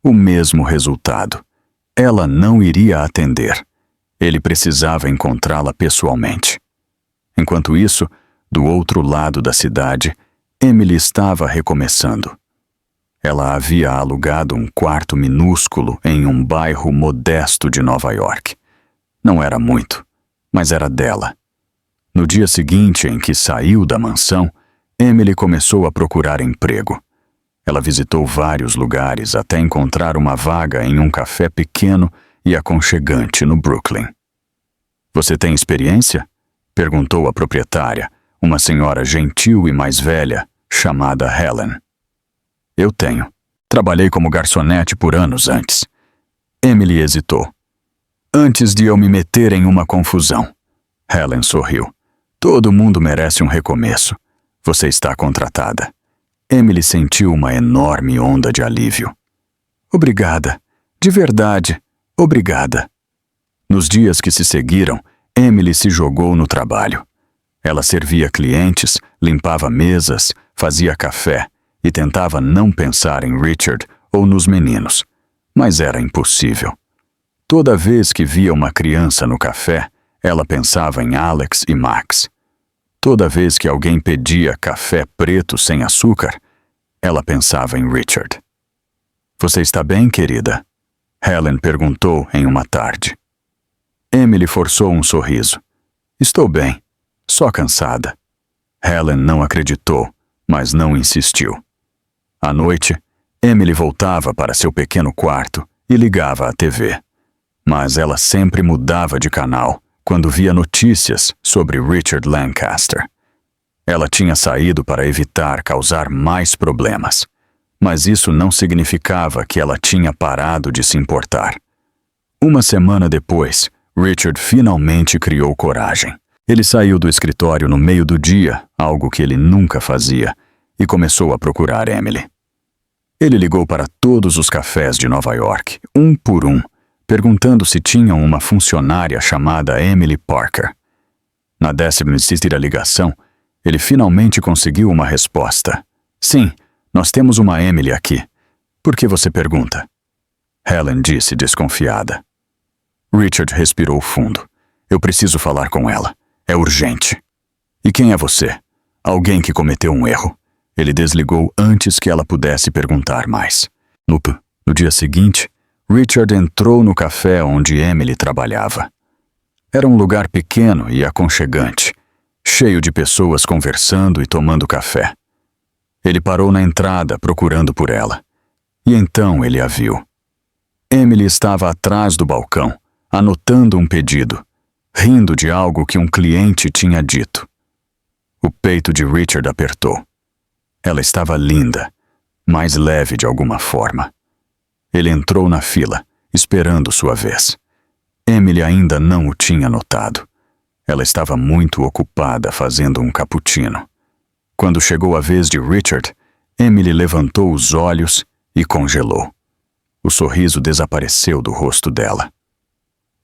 O mesmo resultado. Ela não iria atender. Ele precisava encontrá-la pessoalmente. Enquanto isso, do outro lado da cidade, Emily estava recomeçando. Ela havia alugado um quarto minúsculo em um bairro modesto de Nova York. Não era muito, mas era dela. No dia seguinte em que saiu da mansão, Emily começou a procurar emprego. Ela visitou vários lugares até encontrar uma vaga em um café pequeno e aconchegante no Brooklyn. "Você tem experiência?" perguntou a proprietária, uma senhora gentil e mais velha, chamada Helen. "Eu tenho. Trabalhei como garçonete por anos antes." Emily hesitou. "Antes de eu me meter em uma confusão." Helen sorriu. "Todo mundo merece um recomeço. Você está contratada." Emily sentiu uma enorme onda de alívio. "Obrigada. De verdade, obrigada." Nos dias que se seguiram, Emily se jogou no trabalho. Ela servia clientes, limpava mesas, fazia café e tentava não pensar em Richard ou nos meninos. Mas era impossível. Toda vez que via uma criança no café, ela pensava em Alex e Max. Toda vez que alguém pedia café preto sem açúcar, ela pensava em Richard. "Você está bem, querida?" Helen perguntou em uma tarde. Emily forçou um sorriso. "Estou bem, só cansada." Helen não acreditou, mas não insistiu. À noite, Emily voltava para seu pequeno quarto e ligava a TV. Mas ela sempre mudava de canal quando via notícias sobre Richard Lancaster. Ela tinha saído para evitar causar mais problemas, mas isso não significava que ela tinha parado de se importar. Uma semana depois, Richard finalmente criou coragem. Ele saiu do escritório no meio do dia, algo que ele nunca fazia, e começou a procurar Emily. Ele ligou para todos os cafés de Nova York, um por um, perguntando se tinham uma funcionária chamada Emily Parker. Na 16ª ligação, ele finalmente conseguiu uma resposta. "Sim, nós temos uma Emily aqui. Por que você pergunta?" Helen disse desconfiada. Richard respirou fundo. "Eu preciso falar com ela. É urgente." "E quem é você?" "Alguém que cometeu um erro." Ele desligou antes que ela pudesse perguntar mais. No dia seguinte, Richard entrou no café onde Emily trabalhava. Era um lugar pequeno e aconchegante, cheio de pessoas conversando e tomando café. Ele parou na entrada procurando por ela. E então ele a viu. Emily estava atrás do balcão, anotando um pedido, rindo de algo que um cliente tinha dito. O peito de Richard apertou. Ela estava linda, mais leve de alguma forma. Ele entrou na fila, esperando sua vez. Emily ainda não o tinha notado. Ela estava muito ocupada fazendo um cappuccino. Quando chegou a vez de Richard, Emily levantou os olhos e congelou. O sorriso desapareceu do rosto dela.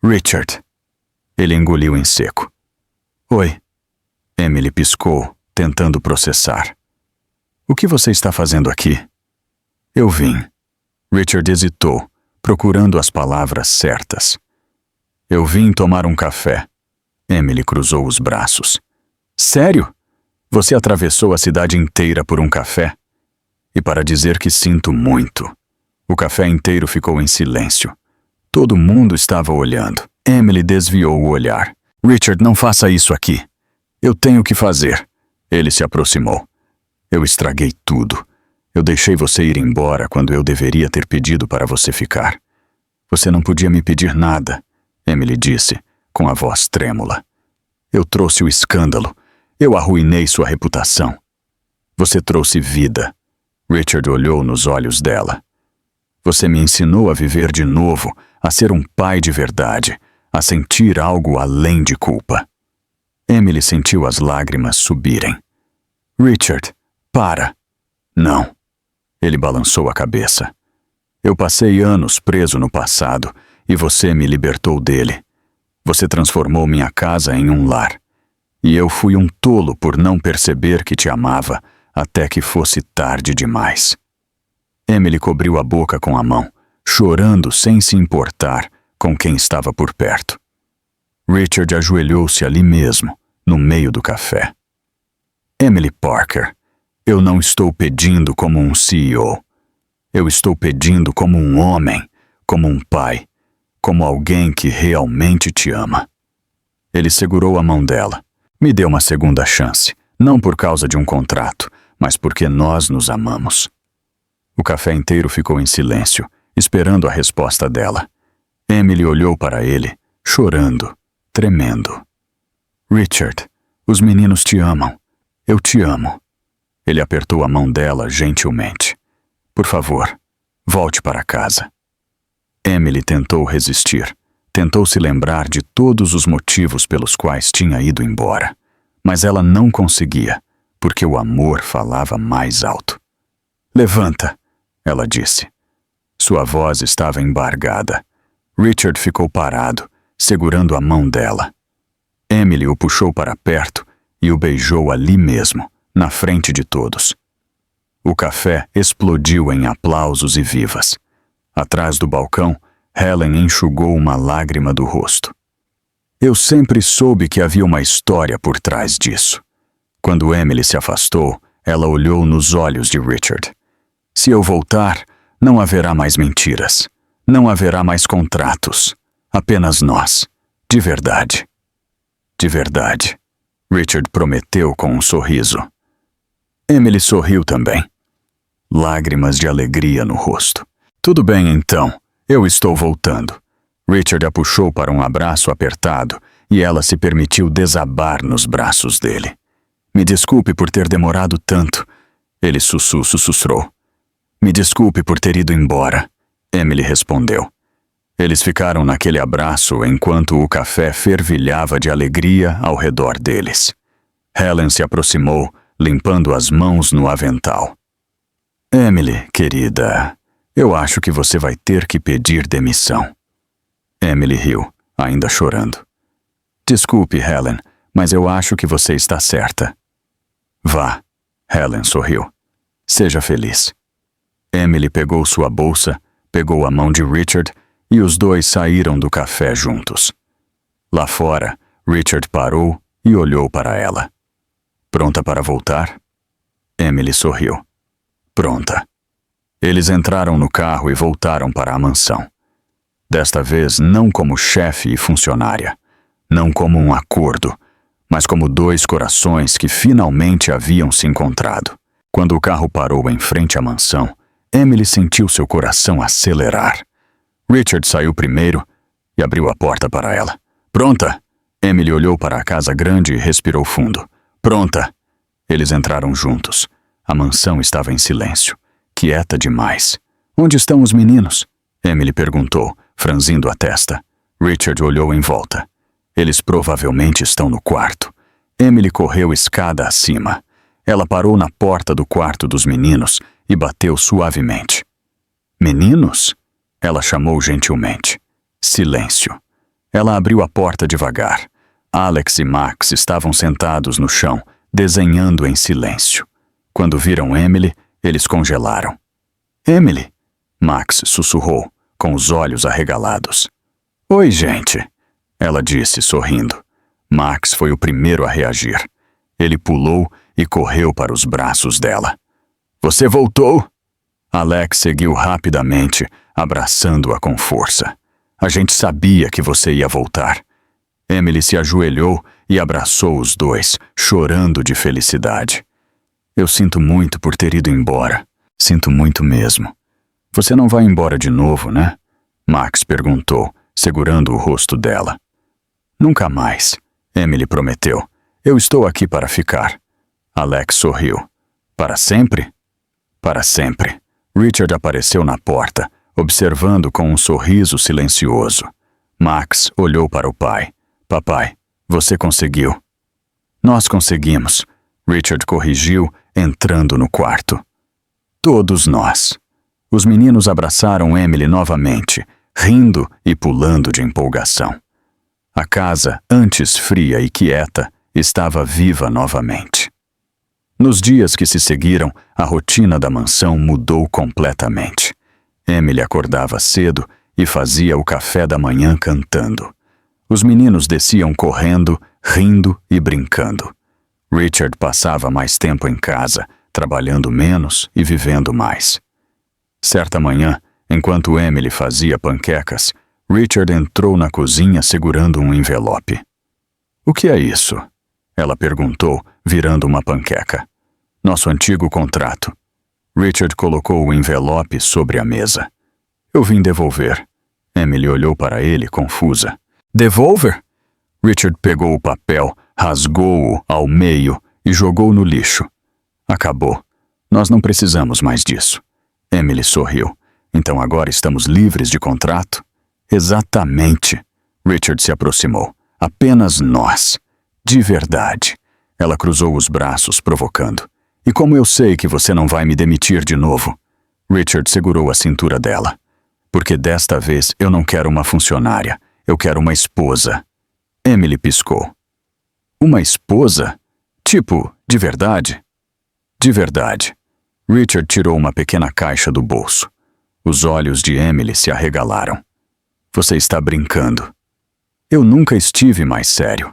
"Richard." Ele engoliu em seco. "Oi." Emily piscou, tentando processar. "O que você está fazendo aqui?" "Eu vim." Richard hesitou, procurando as palavras certas. "Eu vim tomar um café." Emily cruzou os braços. "Sério? Você atravessou a cidade inteira por um café?" "E para dizer que sinto muito." O café inteiro ficou em silêncio. Todo mundo estava olhando. Emily desviou o olhar. "Richard, não faça isso aqui." "Eu tenho que fazer." Ele se aproximou. "Eu estraguei tudo. Eu deixei você ir embora quando eu deveria ter pedido para você ficar." "Você não podia me pedir nada," Emily disse, com a voz trêmula. "Eu trouxe o escândalo. Eu arruinei sua reputação." "Você trouxe vida." Richard olhou nos olhos dela. "Você me ensinou a viver de novo, a ser um pai de verdade, a sentir algo além de culpa." Emily sentiu as lágrimas subirem. "Richard, para." "Não." Ele balançou a cabeça. "Eu passei anos preso no passado e você me libertou dele. Você transformou minha casa em um lar. E eu fui um tolo por não perceber que te amava até que fosse tarde demais." Emily cobriu a boca com a mão, chorando sem se importar com quem estava por perto. Richard ajoelhou-se ali mesmo, no meio do café. "Emily Parker, Eu não estou pedindo como um CEO. Eu estou pedindo como um homem, como um pai, como alguém que realmente te ama. Ele segurou a mão dela. Me deu uma segunda chance, não por causa de um contrato, mas porque nós nos amamos. O café inteiro ficou em silêncio, esperando a resposta dela. Emily olhou para ele, chorando, tremendo. Richard, os meninos te amam. Eu te amo. Ele apertou a mão dela gentilmente. Por favor, volte para casa. Emily tentou resistir. Tentou se lembrar de todos os motivos pelos quais tinha ido embora. Mas ela não conseguia, porque o amor falava mais alto. Levanta, ela disse. Sua voz estava embargada. Richard ficou parado, segurando a mão dela. Emily o puxou para perto e o beijou ali mesmo, na frente de todos. O café explodiu em aplausos e vivas. Atrás do balcão, Helen enxugou uma lágrima do rosto. Eu sempre soube que havia uma história por trás disso. Quando Emily se afastou, ela olhou nos olhos de Richard. Se eu voltar, não haverá mais mentiras. Não haverá mais contratos. Apenas nós. De verdade. De verdade. Richard prometeu com um sorriso. Emily sorriu também. Lágrimas de alegria no rosto. Tudo bem então. Eu estou voltando. Richard a puxou para um abraço apertado e ela se permitiu desabar nos braços dele. Me desculpe por ter demorado tanto. Ele sussurrou. Me desculpe por ter ido embora. Emily respondeu. Eles ficaram naquele abraço enquanto o café fervilhava de alegria ao redor deles. Helen se aproximou, limpando as mãos no avental. Emily, querida, eu acho que você vai ter que pedir demissão. Emily riu, ainda chorando. Desculpe, Helen, mas eu acho que você está certa. Vá, Helen sorriu. Seja feliz. Emily pegou sua bolsa, pegou a mão de Richard e os dois saíram do café juntos. Lá fora, Richard parou e olhou para ela. Pronta para voltar? Emily sorriu. Pronta. Eles entraram no carro e voltaram para a mansão. Desta vez não como chefe e funcionária, não como um acordo, mas como dois corações que finalmente haviam se encontrado. Quando o carro parou em frente à mansão, Emily sentiu seu coração acelerar. Richard saiu primeiro e abriu a porta para ela. Pronta! Emily olhou para a casa grande e respirou fundo. Pronta! Eles entraram juntos. A mansão estava em silêncio. Quieta demais. Onde estão os meninos? Emily perguntou, franzindo a testa. Richard olhou em volta. Eles provavelmente estão no quarto. Emily correu escada acima. Ela parou na porta do quarto dos meninos e bateu suavemente. Meninos? Ela chamou gentilmente. Silêncio. Ela abriu a porta devagar. Alex e Max estavam sentados no chão, desenhando em silêncio. Quando viram Emily, eles congelaram. Emily? Max sussurrou, com os olhos arregalados. Oi, gente, ela disse, sorrindo. Max foi o primeiro a reagir. Ele pulou e correu para os braços dela. Você voltou? Alex seguiu rapidamente, abraçando-a com força. A gente sabia que você ia voltar. Emily se ajoelhou e abraçou os dois, chorando de felicidade. Eu sinto muito por ter ido embora. Sinto muito mesmo. Você não vai embora de novo, né? Max perguntou, segurando o rosto dela. Nunca mais, Emily prometeu. Eu estou aqui para ficar. Alex sorriu. Para sempre? Para sempre. Richard apareceu na porta, observando com um sorriso silencioso. Max olhou para o pai. Papai, você conseguiu. Nós conseguimos. Richard corrigiu, entrando no quarto. Todos nós. Os meninos abraçaram Emily novamente, rindo e pulando de empolgação. A casa, antes fria e quieta, estava viva novamente. Nos dias que se seguiram, a rotina da mansão mudou completamente. Emily acordava cedo e fazia o café da manhã cantando. Os meninos desciam correndo, rindo e brincando. Richard passava mais tempo em casa, trabalhando menos e vivendo mais. Certa manhã, enquanto Emily fazia panquecas, Richard entrou na cozinha segurando um envelope. "O que é isso?" ela perguntou, virando uma panqueca. "Nosso antigo contrato." Richard colocou o envelope sobre a mesa. "Eu vim devolver." Emily olhou para ele, confusa. "Devolver?" Richard pegou o papel, rasgou-o ao meio e jogou no lixo. "Acabou. Nós não precisamos mais disso." Emily sorriu. "Então agora estamos livres de contrato?" "Exatamente." Richard se aproximou. "Apenas nós. De verdade." Ela cruzou os braços, provocando. "E como eu sei que você não vai me demitir de novo?" Richard segurou a cintura dela. "Porque desta vez eu não quero uma funcionária. Eu quero uma esposa." Emily piscou. "Uma esposa? Tipo, de verdade?" "De verdade." Richard tirou uma pequena caixa do bolso. Os olhos de Emily se arregalaram. "Você está brincando." "Eu nunca estive mais sério."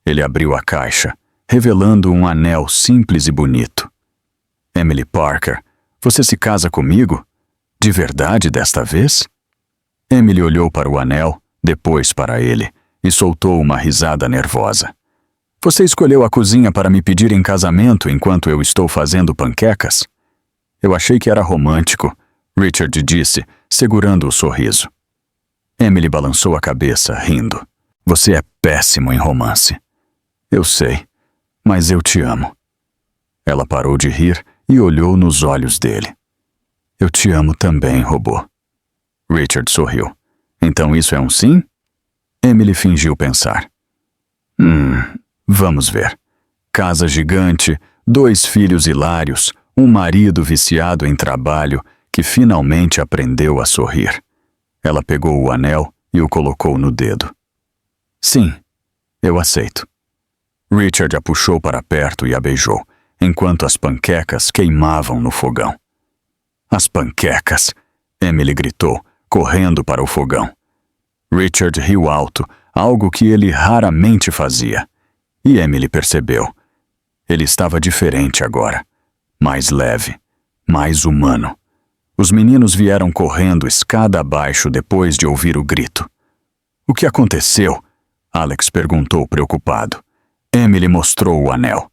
Ele abriu a caixa, revelando um anel simples e bonito. "Emily Parker, você se casa comigo? De verdade desta vez?" Emily olhou para o anel, depois para ele, e soltou uma risada nervosa. "Você escolheu a cozinha para me pedir em casamento enquanto eu estou fazendo panquecas?" "Eu achei que era romântico", Richard disse, segurando o sorriso. Emily balançou a cabeça, rindo. "Você é péssimo em romance." "Eu sei, mas eu te amo." Ela parou de rir e olhou nos olhos dele. "Eu te amo também, robô." Richard sorriu. "Então isso é um sim?" Emily fingiu pensar. Vamos ver. Casa gigante, 2 filhos hilários, um marido viciado em trabalho que finalmente aprendeu a sorrir." Ela pegou o anel e o colocou no dedo. "Sim, eu aceito." Richard a puxou para perto e a beijou, enquanto as panquecas queimavam no fogão. "As panquecas!" Emily gritou, correndo para o fogão. Richard riu alto, algo que ele raramente fazia. E Emily percebeu. Ele estava diferente agora. Mais leve, mais humano. Os meninos vieram correndo escada abaixo depois de ouvir o grito. "O que aconteceu?" Alex perguntou preocupado. Emily mostrou o anel.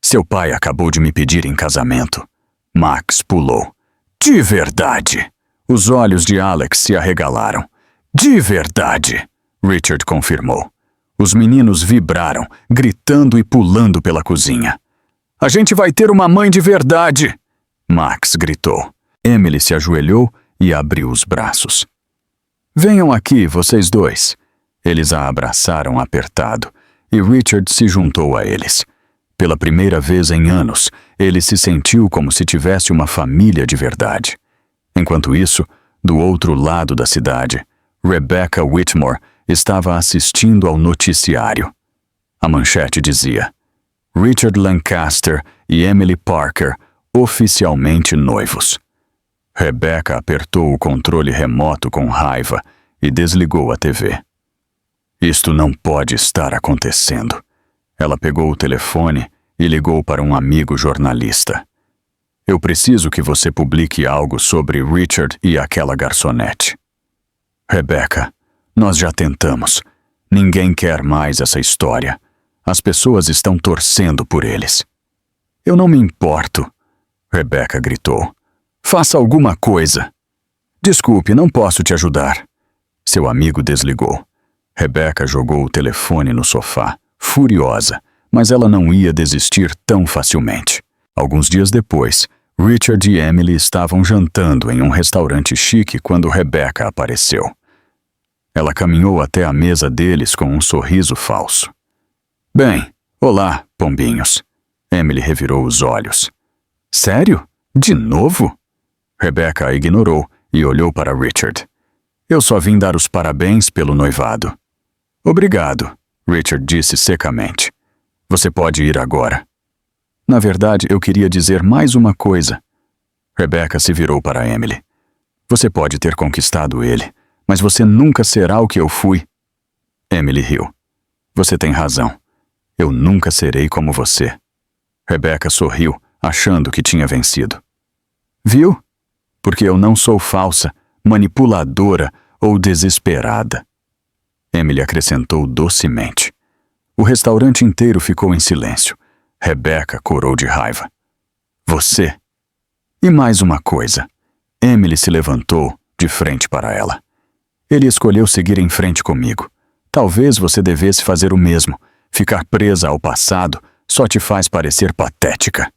"Seu pai acabou de me pedir em casamento." Max pulou. "De verdade!" Os olhos de Alex se arregalaram. "De verdade!" Richard confirmou. Os meninos vibraram, gritando e pulando pela cozinha. "A gente vai ter uma mãe de verdade!" Max gritou. Emily se ajoelhou e abriu os braços. "Venham aqui, vocês dois." Eles a abraçaram apertado, e Richard se juntou a eles. Pela primeira vez em anos, ele se sentiu como se tivesse uma família de verdade. Enquanto isso, do outro lado da cidade, Rebecca Whitmore estava assistindo ao noticiário. A manchete dizia: Richard Lancaster e Emily Parker oficialmente noivos. Rebecca apertou o controle remoto com raiva e desligou a TV. Isto não pode estar acontecendo. Ela pegou o telefone e ligou para um amigo jornalista. Eu preciso que você publique algo sobre Richard e aquela garçonete. Rebecca, nós já tentamos. Ninguém quer mais essa história. As pessoas estão torcendo por eles. Eu não me importo, Rebecca gritou. Faça alguma coisa. Desculpe, não posso te ajudar. Seu amigo desligou. Rebecca jogou o telefone no sofá, furiosa, mas ela não ia desistir tão facilmente. Alguns dias depois, Richard e Emily estavam jantando em um restaurante chique quando Rebecca apareceu. Ela caminhou até a mesa deles com um sorriso falso. Bem, olá, pombinhos. Emily revirou os olhos. Sério? De novo? Rebecca a ignorou e olhou para Richard. Eu só vim dar os parabéns pelo noivado. Obrigado, Richard disse secamente. Você pode ir agora. Na verdade, eu queria dizer mais uma coisa. Rebecca se virou para Emily. Você pode ter conquistado ele, mas você nunca será o que eu fui. Emily riu. Você tem razão. Eu nunca serei como você. Rebecca sorriu, achando que tinha vencido. Viu? Porque eu não sou falsa, manipuladora ou desesperada. Emily acrescentou docemente. O restaurante inteiro ficou em silêncio. Rebecca corou de raiva. Você? E mais uma coisa. Emily se levantou de frente para ela. Ele escolheu seguir em frente comigo. Talvez você devesse fazer o mesmo. Ficar presa ao passado só te faz parecer patética.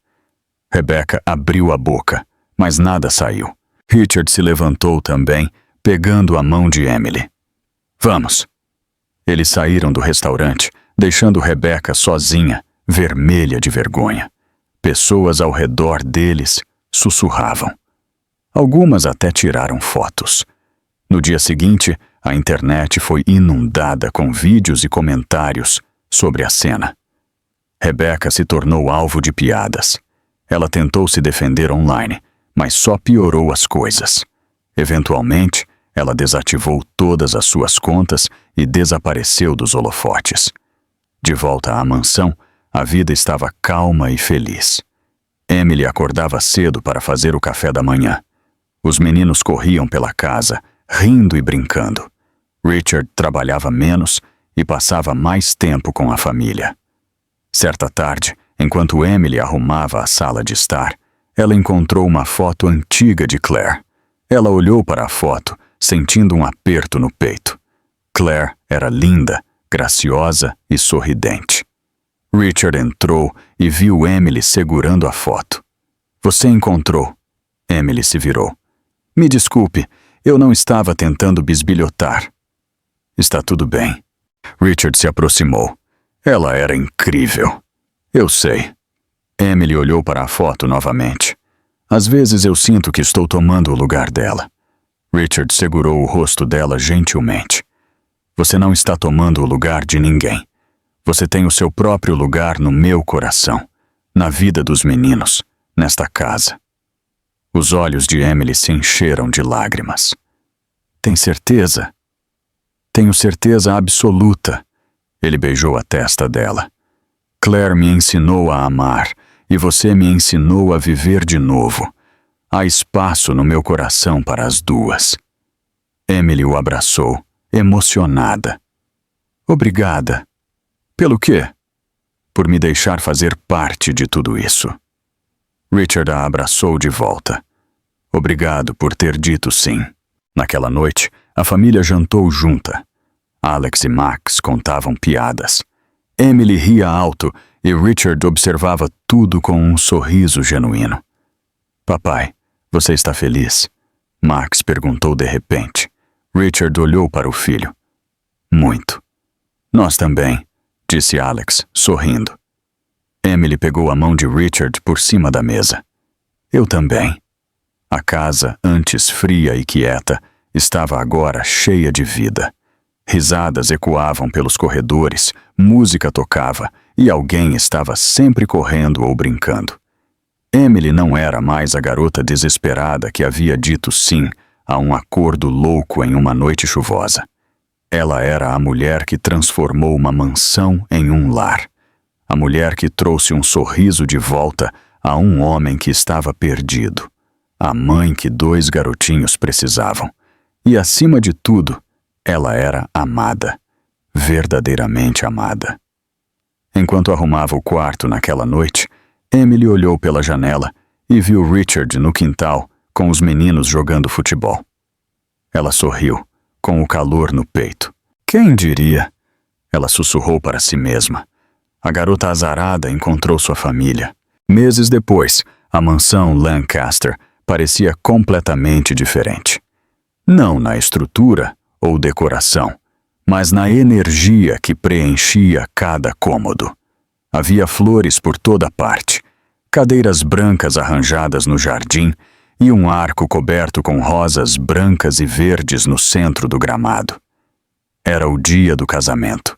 Rebecca abriu a boca, mas nada saiu. Richard se levantou também, pegando a mão de Emily. Vamos. Eles saíram do restaurante, deixando Rebecca sozinha, vermelha de vergonha. Pessoas ao redor deles sussurravam. Algumas até tiraram fotos. No dia seguinte, a internet foi inundada com vídeos e comentários sobre a cena. Rebecca se tornou alvo de piadas. Ela tentou se defender online, mas só piorou as coisas. Eventualmente, ela desativou todas as suas contas e desapareceu dos holofotes. De volta à mansão, a vida estava calma e feliz. Emily acordava cedo para fazer o café da manhã. Os meninos corriam pela casa, rindo e brincando. Richard trabalhava menos e passava mais tempo com a família. Certa tarde, enquanto Emily arrumava a sala de estar, ela encontrou uma foto antiga de Claire. Ela olhou para a foto, sentindo um aperto no peito. Claire era linda, graciosa e sorridente. Richard entrou e viu Emily segurando a foto. Você encontrou. Emily se virou. Me desculpe, eu não estava tentando bisbilhotar. Está tudo bem. Richard se aproximou. Ela era incrível. Eu sei. Emily olhou para a foto novamente. Às vezes eu sinto que estou tomando o lugar dela. Richard segurou o rosto dela gentilmente. Você não está tomando o lugar de ninguém. Você tem o seu próprio lugar no meu coração, na vida dos meninos, nesta casa. Os olhos de Emily se encheram de lágrimas. Tem certeza? Tenho certeza absoluta. Ele beijou a testa dela. Claire me ensinou a amar e você me ensinou a viver de novo. Há espaço no meu coração para as duas. Emily o abraçou, emocionada. Obrigada. Pelo quê? Por me deixar fazer parte de tudo isso. Richard a abraçou de volta. Obrigado por ter dito sim. Naquela noite, a família jantou junta. Alex e Max contavam piadas. Emily ria alto e Richard observava tudo com um sorriso genuíno. Papai, você está feliz? Max perguntou de repente. Richard olhou para o filho. Muito. Nós também, disse Alex, sorrindo. Emily pegou a mão de Richard por cima da mesa. Eu também. A casa, antes fria e quieta, estava agora cheia de vida. Risadas ecoavam pelos corredores, música tocava e alguém estava sempre correndo ou brincando. Emily não era mais a garota desesperada que havia dito sim a um acordo louco em uma noite chuvosa. Ela era a mulher que transformou uma mansão em um lar. A mulher que trouxe um sorriso de volta a um homem que estava perdido. A mãe que 2 garotinhos precisavam. E, acima de tudo, ela era amada. Verdadeiramente amada. Enquanto arrumava o quarto naquela noite, Emily olhou pela janela e viu Richard no quintal com os meninos jogando futebol. Ela sorriu, com o calor no peito. Quem diria? Ela sussurrou para si mesma. A garota azarada encontrou sua família. Meses depois, a mansão Lancaster parecia completamente diferente. Não na estrutura ou decoração, mas na energia que preenchia cada cômodo. Havia flores por toda parte, cadeiras brancas arranjadas no jardim e um arco coberto com rosas brancas e verdes no centro do gramado. Era o dia do casamento.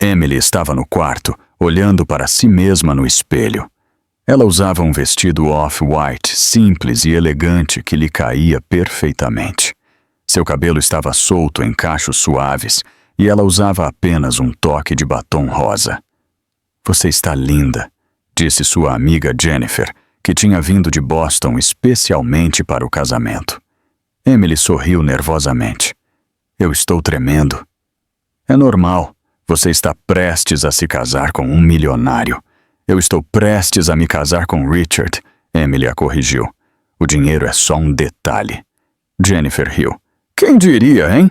Emily estava no quarto, olhando para si mesma no espelho. Ela usava um vestido off-white, simples e elegante que lhe caía perfeitamente. Seu cabelo estava solto em cachos suaves e ela usava apenas um toque de batom rosa. Você está linda, disse sua amiga Jennifer, que tinha vindo de Boston especialmente para o casamento. Emily sorriu nervosamente. Eu estou tremendo. É normal. Você está prestes a se casar com um milionário. Eu estou prestes a me casar com Richard, Emily a corrigiu. O dinheiro é só um detalhe. Jennifer riu. Quem diria, hein?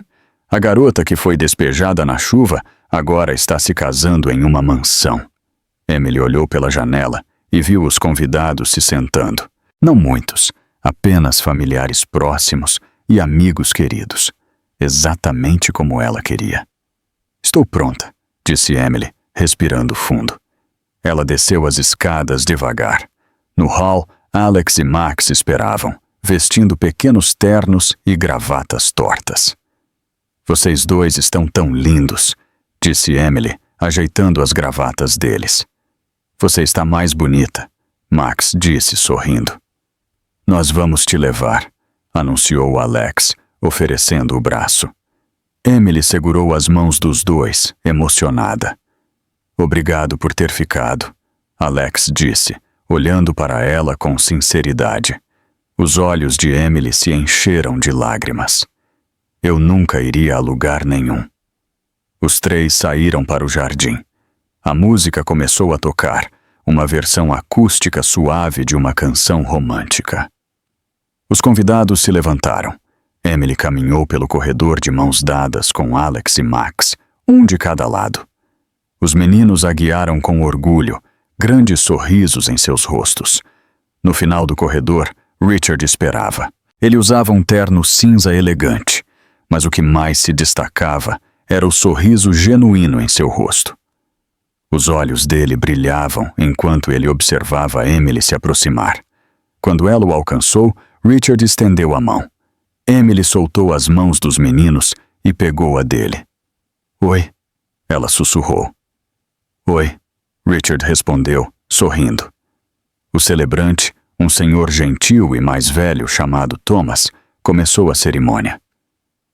A garota que foi despejada na chuva agora está se casando em uma mansão. Emily olhou pela janela e viu os convidados se sentando. Não muitos, apenas familiares próximos e amigos queridos. Exatamente como ela queria. Estou pronta, disse Emily, respirando fundo. Ela desceu as escadas devagar. No hall, Alex e Max esperavam, vestindo pequenos ternos e gravatas tortas. Vocês dois estão tão lindos, disse Emily, ajeitando as gravatas deles. Você está mais bonita, Max disse sorrindo. Nós vamos te levar, anunciou Alex, oferecendo o braço. Emily segurou as mãos dos dois, emocionada. Obrigado por ter ficado, Alex disse, olhando para ela com sinceridade. Os olhos de Emily se encheram de lágrimas. Eu nunca iria a lugar nenhum. Os três saíram para o jardim. A música começou a tocar, uma versão acústica suave de uma canção romântica. Os convidados se levantaram. Emily caminhou pelo corredor de mãos dadas com Alex e Max, um de cada lado. Os meninos a guiaram com orgulho, grandes sorrisos em seus rostos. No final do corredor, Richard esperava. Ele usava um terno cinza elegante, mas o que mais se destacava era o sorriso genuíno em seu rosto. Os olhos dele brilhavam enquanto ele observava Emily se aproximar. Quando ela o alcançou, Richard estendeu a mão. Emily soltou as mãos dos meninos e pegou a dele. Oi, ela sussurrou. Oi, Richard respondeu, sorrindo. O celebrante, um senhor gentil e mais velho chamado Thomas, começou a cerimônia.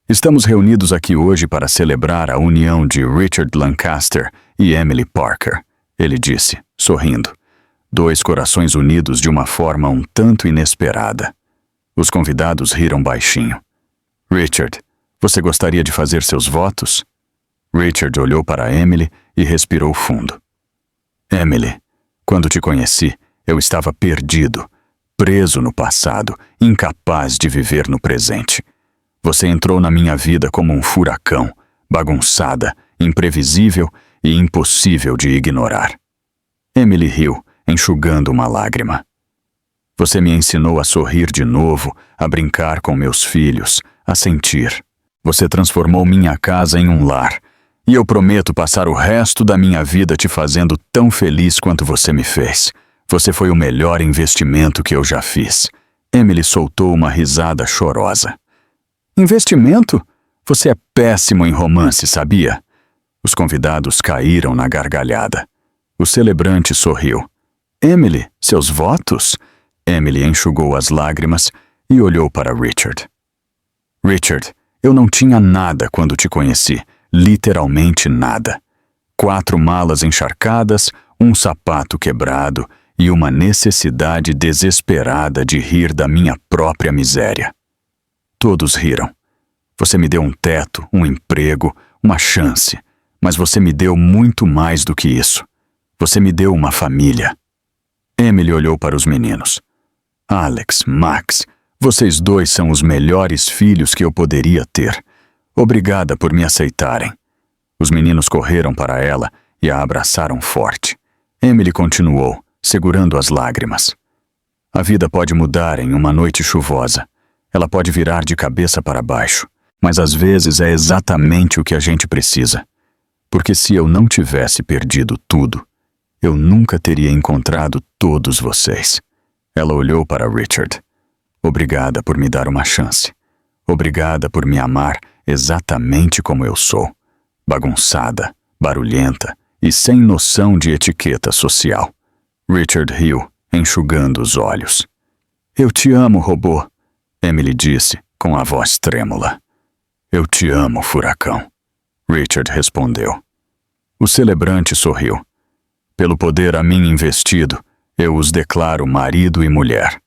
Estamos reunidos aqui hoje para celebrar a união de Richard Lancaster e Emily Parker, ele disse, sorrindo. Dois corações unidos de uma forma um tanto inesperada. Os convidados riram baixinho. Richard, você gostaria de fazer seus votos? Richard olhou para Emily e respirou fundo. Emily, quando te conheci, eu estava perdido, preso no passado, incapaz de viver no presente. Você entrou na minha vida como um furacão, bagunçada, imprevisível e impossível de ignorar. Emily riu, enxugando uma lágrima. Você me ensinou a sorrir de novo, a brincar com meus filhos, a sentir. Você transformou minha casa em um lar, e eu prometo passar o resto da minha vida te fazendo tão feliz quanto você me fez. Você foi o melhor investimento que eu já fiz. Emily soltou uma risada chorosa. Investimento? Você é péssimo em romance, sabia? Os convidados caíram na gargalhada. O celebrante sorriu. Emily, seus votos? Emily enxugou as lágrimas e olhou para Richard. Richard, eu não tinha nada quando te conheci, literalmente nada. 4 malas encharcadas, um sapato quebrado e uma necessidade desesperada de rir da minha própria miséria. Todos riram. Você me deu um teto, um emprego, uma chance, mas você me deu muito mais do que isso. Você me deu uma família. Emily olhou para os meninos. Alex, Max, vocês dois são os melhores filhos que eu poderia ter. Obrigada por me aceitarem. Os meninos correram para ela e a abraçaram forte. Emily continuou, segurando as lágrimas. A vida pode mudar em uma noite chuvosa. Ela pode virar de cabeça para baixo, mas às vezes é exatamente o que a gente precisa. Porque se eu não tivesse perdido tudo, eu nunca teria encontrado todos vocês. Ela olhou para Richard. Obrigada por me dar uma chance. Obrigada por me amar exatamente como eu sou. Bagunçada, barulhenta e sem noção de etiqueta social. Richard riu, enxugando os olhos. Eu te amo, robô, Emily disse, com a voz trêmula. Eu te amo, furacão, Richard respondeu. O celebrante sorriu. Pelo poder a mim investido, Eu os declaro marido e mulher.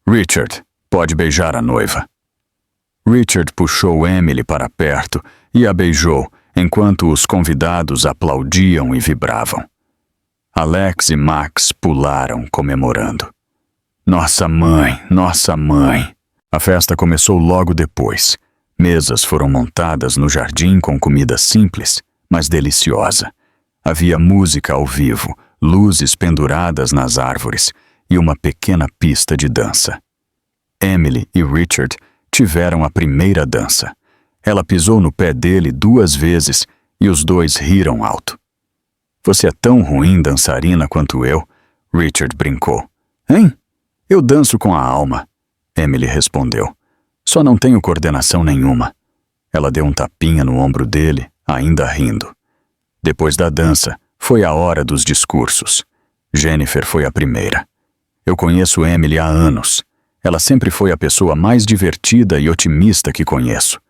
Richard, pode beijar a noiva. Richard puxou Emily para perto e a beijou, enquanto os convidados aplaudiam e vibravam. Alex e Max pularam, comemorando. Nossa mãe, nossa mãe! A festa começou logo depois. Mesas foram montadas no jardim com comida simples, mas deliciosa. Havia música ao vivo, luzes penduradas nas árvores e uma pequena pista de dança. Emily e Richard tiveram a primeira dança. Ela pisou no pé dele 2 vezes e os dois riram alto. Você é tão ruim dançarina quanto eu, Richard brincou. Hein? Eu danço com a alma, Emily respondeu. Só não tenho coordenação nenhuma. Ela deu um tapinha no ombro dele, ainda rindo. Depois da dança, foi a hora dos discursos. Jennifer foi a primeira. Eu conheço Emily há anos. Ela sempre foi a pessoa mais divertida e otimista que conheço.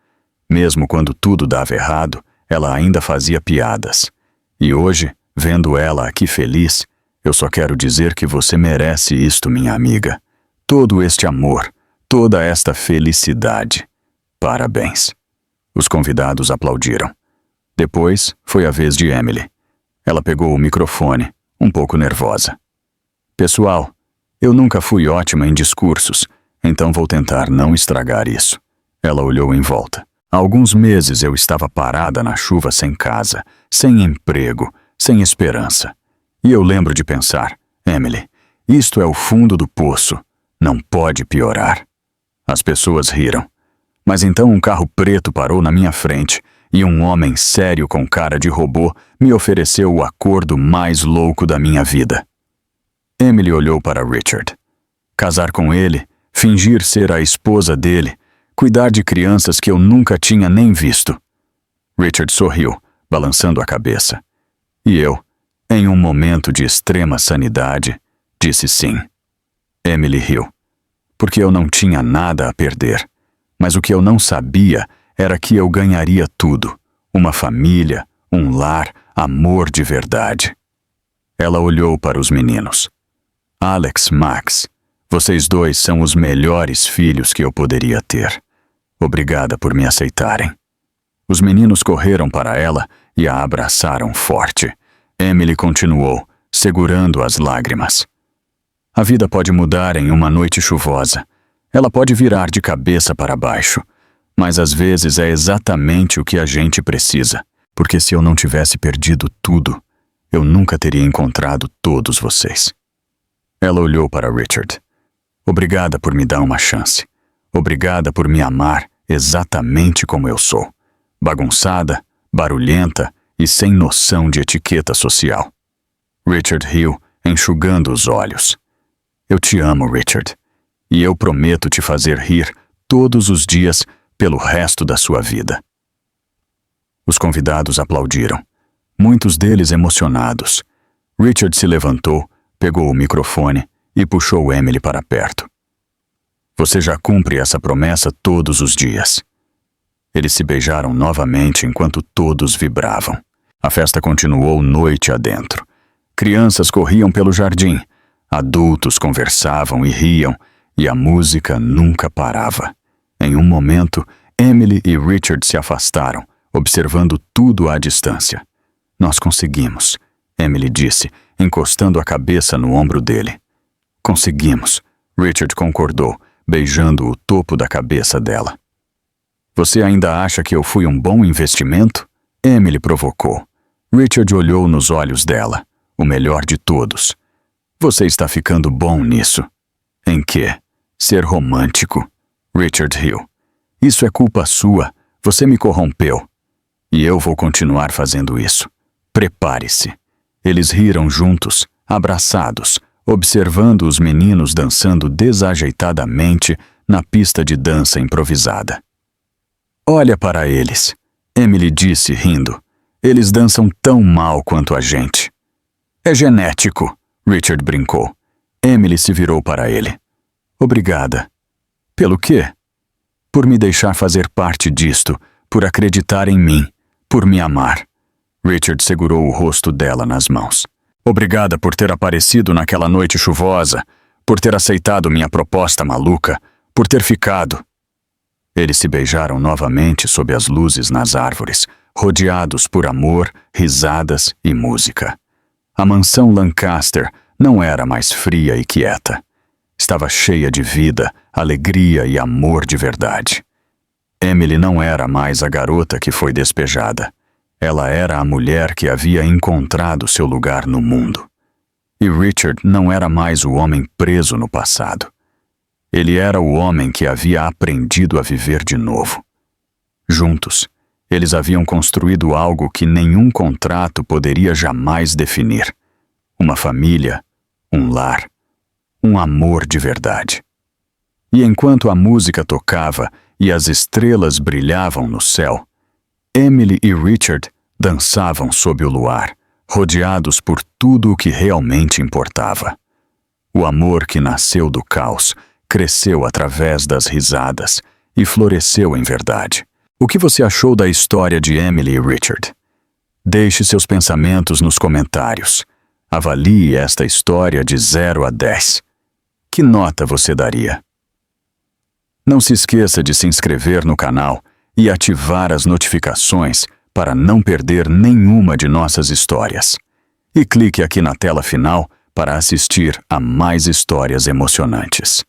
Mesmo quando tudo dava errado, ela ainda fazia piadas. E hoje, vendo ela aqui feliz, eu só quero dizer que você merece isto, minha amiga. Todo este amor, toda esta felicidade. Parabéns. Os convidados aplaudiram. Depois, foi a vez de Emily. Ela pegou o microfone, um pouco nervosa. Pessoal, eu nunca fui ótima em discursos, então vou tentar não estragar isso. Ela olhou em volta. Há alguns meses eu estava parada na chuva sem casa, sem emprego, sem esperança. E eu lembro de pensar, Emily, isto é o fundo do poço. Não pode piorar. As pessoas riram. Mas então um carro preto parou na minha frente e um homem sério com cara de robô me ofereceu o acordo mais louco da minha vida. Emily olhou para Richard. Casar com ele, fingir ser a esposa dele, cuidar de crianças que eu nunca tinha nem visto. Richard sorriu, balançando a cabeça. E eu, em um momento de extrema sanidade, disse sim. Emily riu, porque eu não tinha nada a perder. Mas o que eu não sabia era que eu ganharia tudo. Uma família, um lar, amor de verdade. Ela olhou para os meninos. Alex, Max, vocês dois são os melhores filhos que eu poderia ter. Obrigada por me aceitarem. Os meninos correram para ela e a abraçaram forte. Emily continuou, segurando as lágrimas. A vida pode mudar em uma noite chuvosa. Ela pode virar de cabeça para baixo. Mas às vezes é exatamente o que a gente precisa. Porque se eu não tivesse perdido tudo, eu nunca teria encontrado todos vocês. Ela olhou para Richard. Obrigada por me dar uma chance. Obrigada por me amar exatamente como eu sou. Bagunçada, barulhenta e sem noção de etiqueta social. Richard riu, enxugando os olhos. Eu te amo, Richard. E eu prometo te fazer rir todos os dias pelo resto da sua vida. Os convidados aplaudiram, muitos deles emocionados. Richard se levantou, pegou o microfone e puxou Emily para perto. Você já cumpre essa promessa todos os dias. Eles se beijaram novamente enquanto todos vibravam. A festa continuou noite adentro. Crianças corriam pelo jardim, adultos conversavam e riam, e a música nunca parava. Em um momento, Emily e Richard se afastaram, observando tudo à distância. Nós conseguimos, Emily disse, encostando a cabeça no ombro dele. Conseguimos, Richard concordou, beijando o topo da cabeça dela. Você ainda acha que eu fui um bom investimento? Emily provocou. Richard olhou nos olhos dela, o melhor de todos. Você está ficando bom nisso. Em quê? Ser romântico. Richard riu. Isso é culpa sua. Você me corrompeu. E eu vou continuar fazendo isso. Prepare-se. Eles riram juntos, abraçados, observando os meninos dançando desajeitadamente na pista de dança improvisada. Olha para eles, Emily disse rindo. Eles dançam tão mal quanto a gente. É genético, Richard brincou. Emily se virou para ele. Obrigada. Pelo quê? Por me deixar fazer parte disto, por acreditar em mim, por me amar. Richard segurou o rosto dela nas mãos. Obrigada por ter aparecido naquela noite chuvosa, por ter aceitado minha proposta maluca, por ter ficado. Eles se beijaram novamente sob as luzes nas árvores, rodeados por amor, risadas e música. A mansão Lancaster não era mais fria e quieta. Estava cheia de vida, alegria e amor de verdade. Emily não era mais a garota que foi despejada. Ela era a mulher que havia encontrado seu lugar no mundo. E Richard não era mais o homem preso no passado. Ele era o homem que havia aprendido a viver de novo. Juntos, eles haviam construído algo que nenhum contrato poderia jamais definir. Uma família, um lar, um amor de verdade. E enquanto a música tocava e as estrelas brilhavam no céu, Emily e Richard dançavam sob o luar, rodeados por tudo o que realmente importava. O amor que nasceu do caos cresceu através das risadas e floresceu em verdade. O que você achou da história de Emily e Richard? Deixe seus pensamentos nos comentários. Avalie esta história de 0 a 10. Que nota você daria? Não se esqueça de se inscrever no canal e ativar as notificações para não perder nenhuma de nossas histórias. E clique aqui na tela final para assistir a mais histórias emocionantes.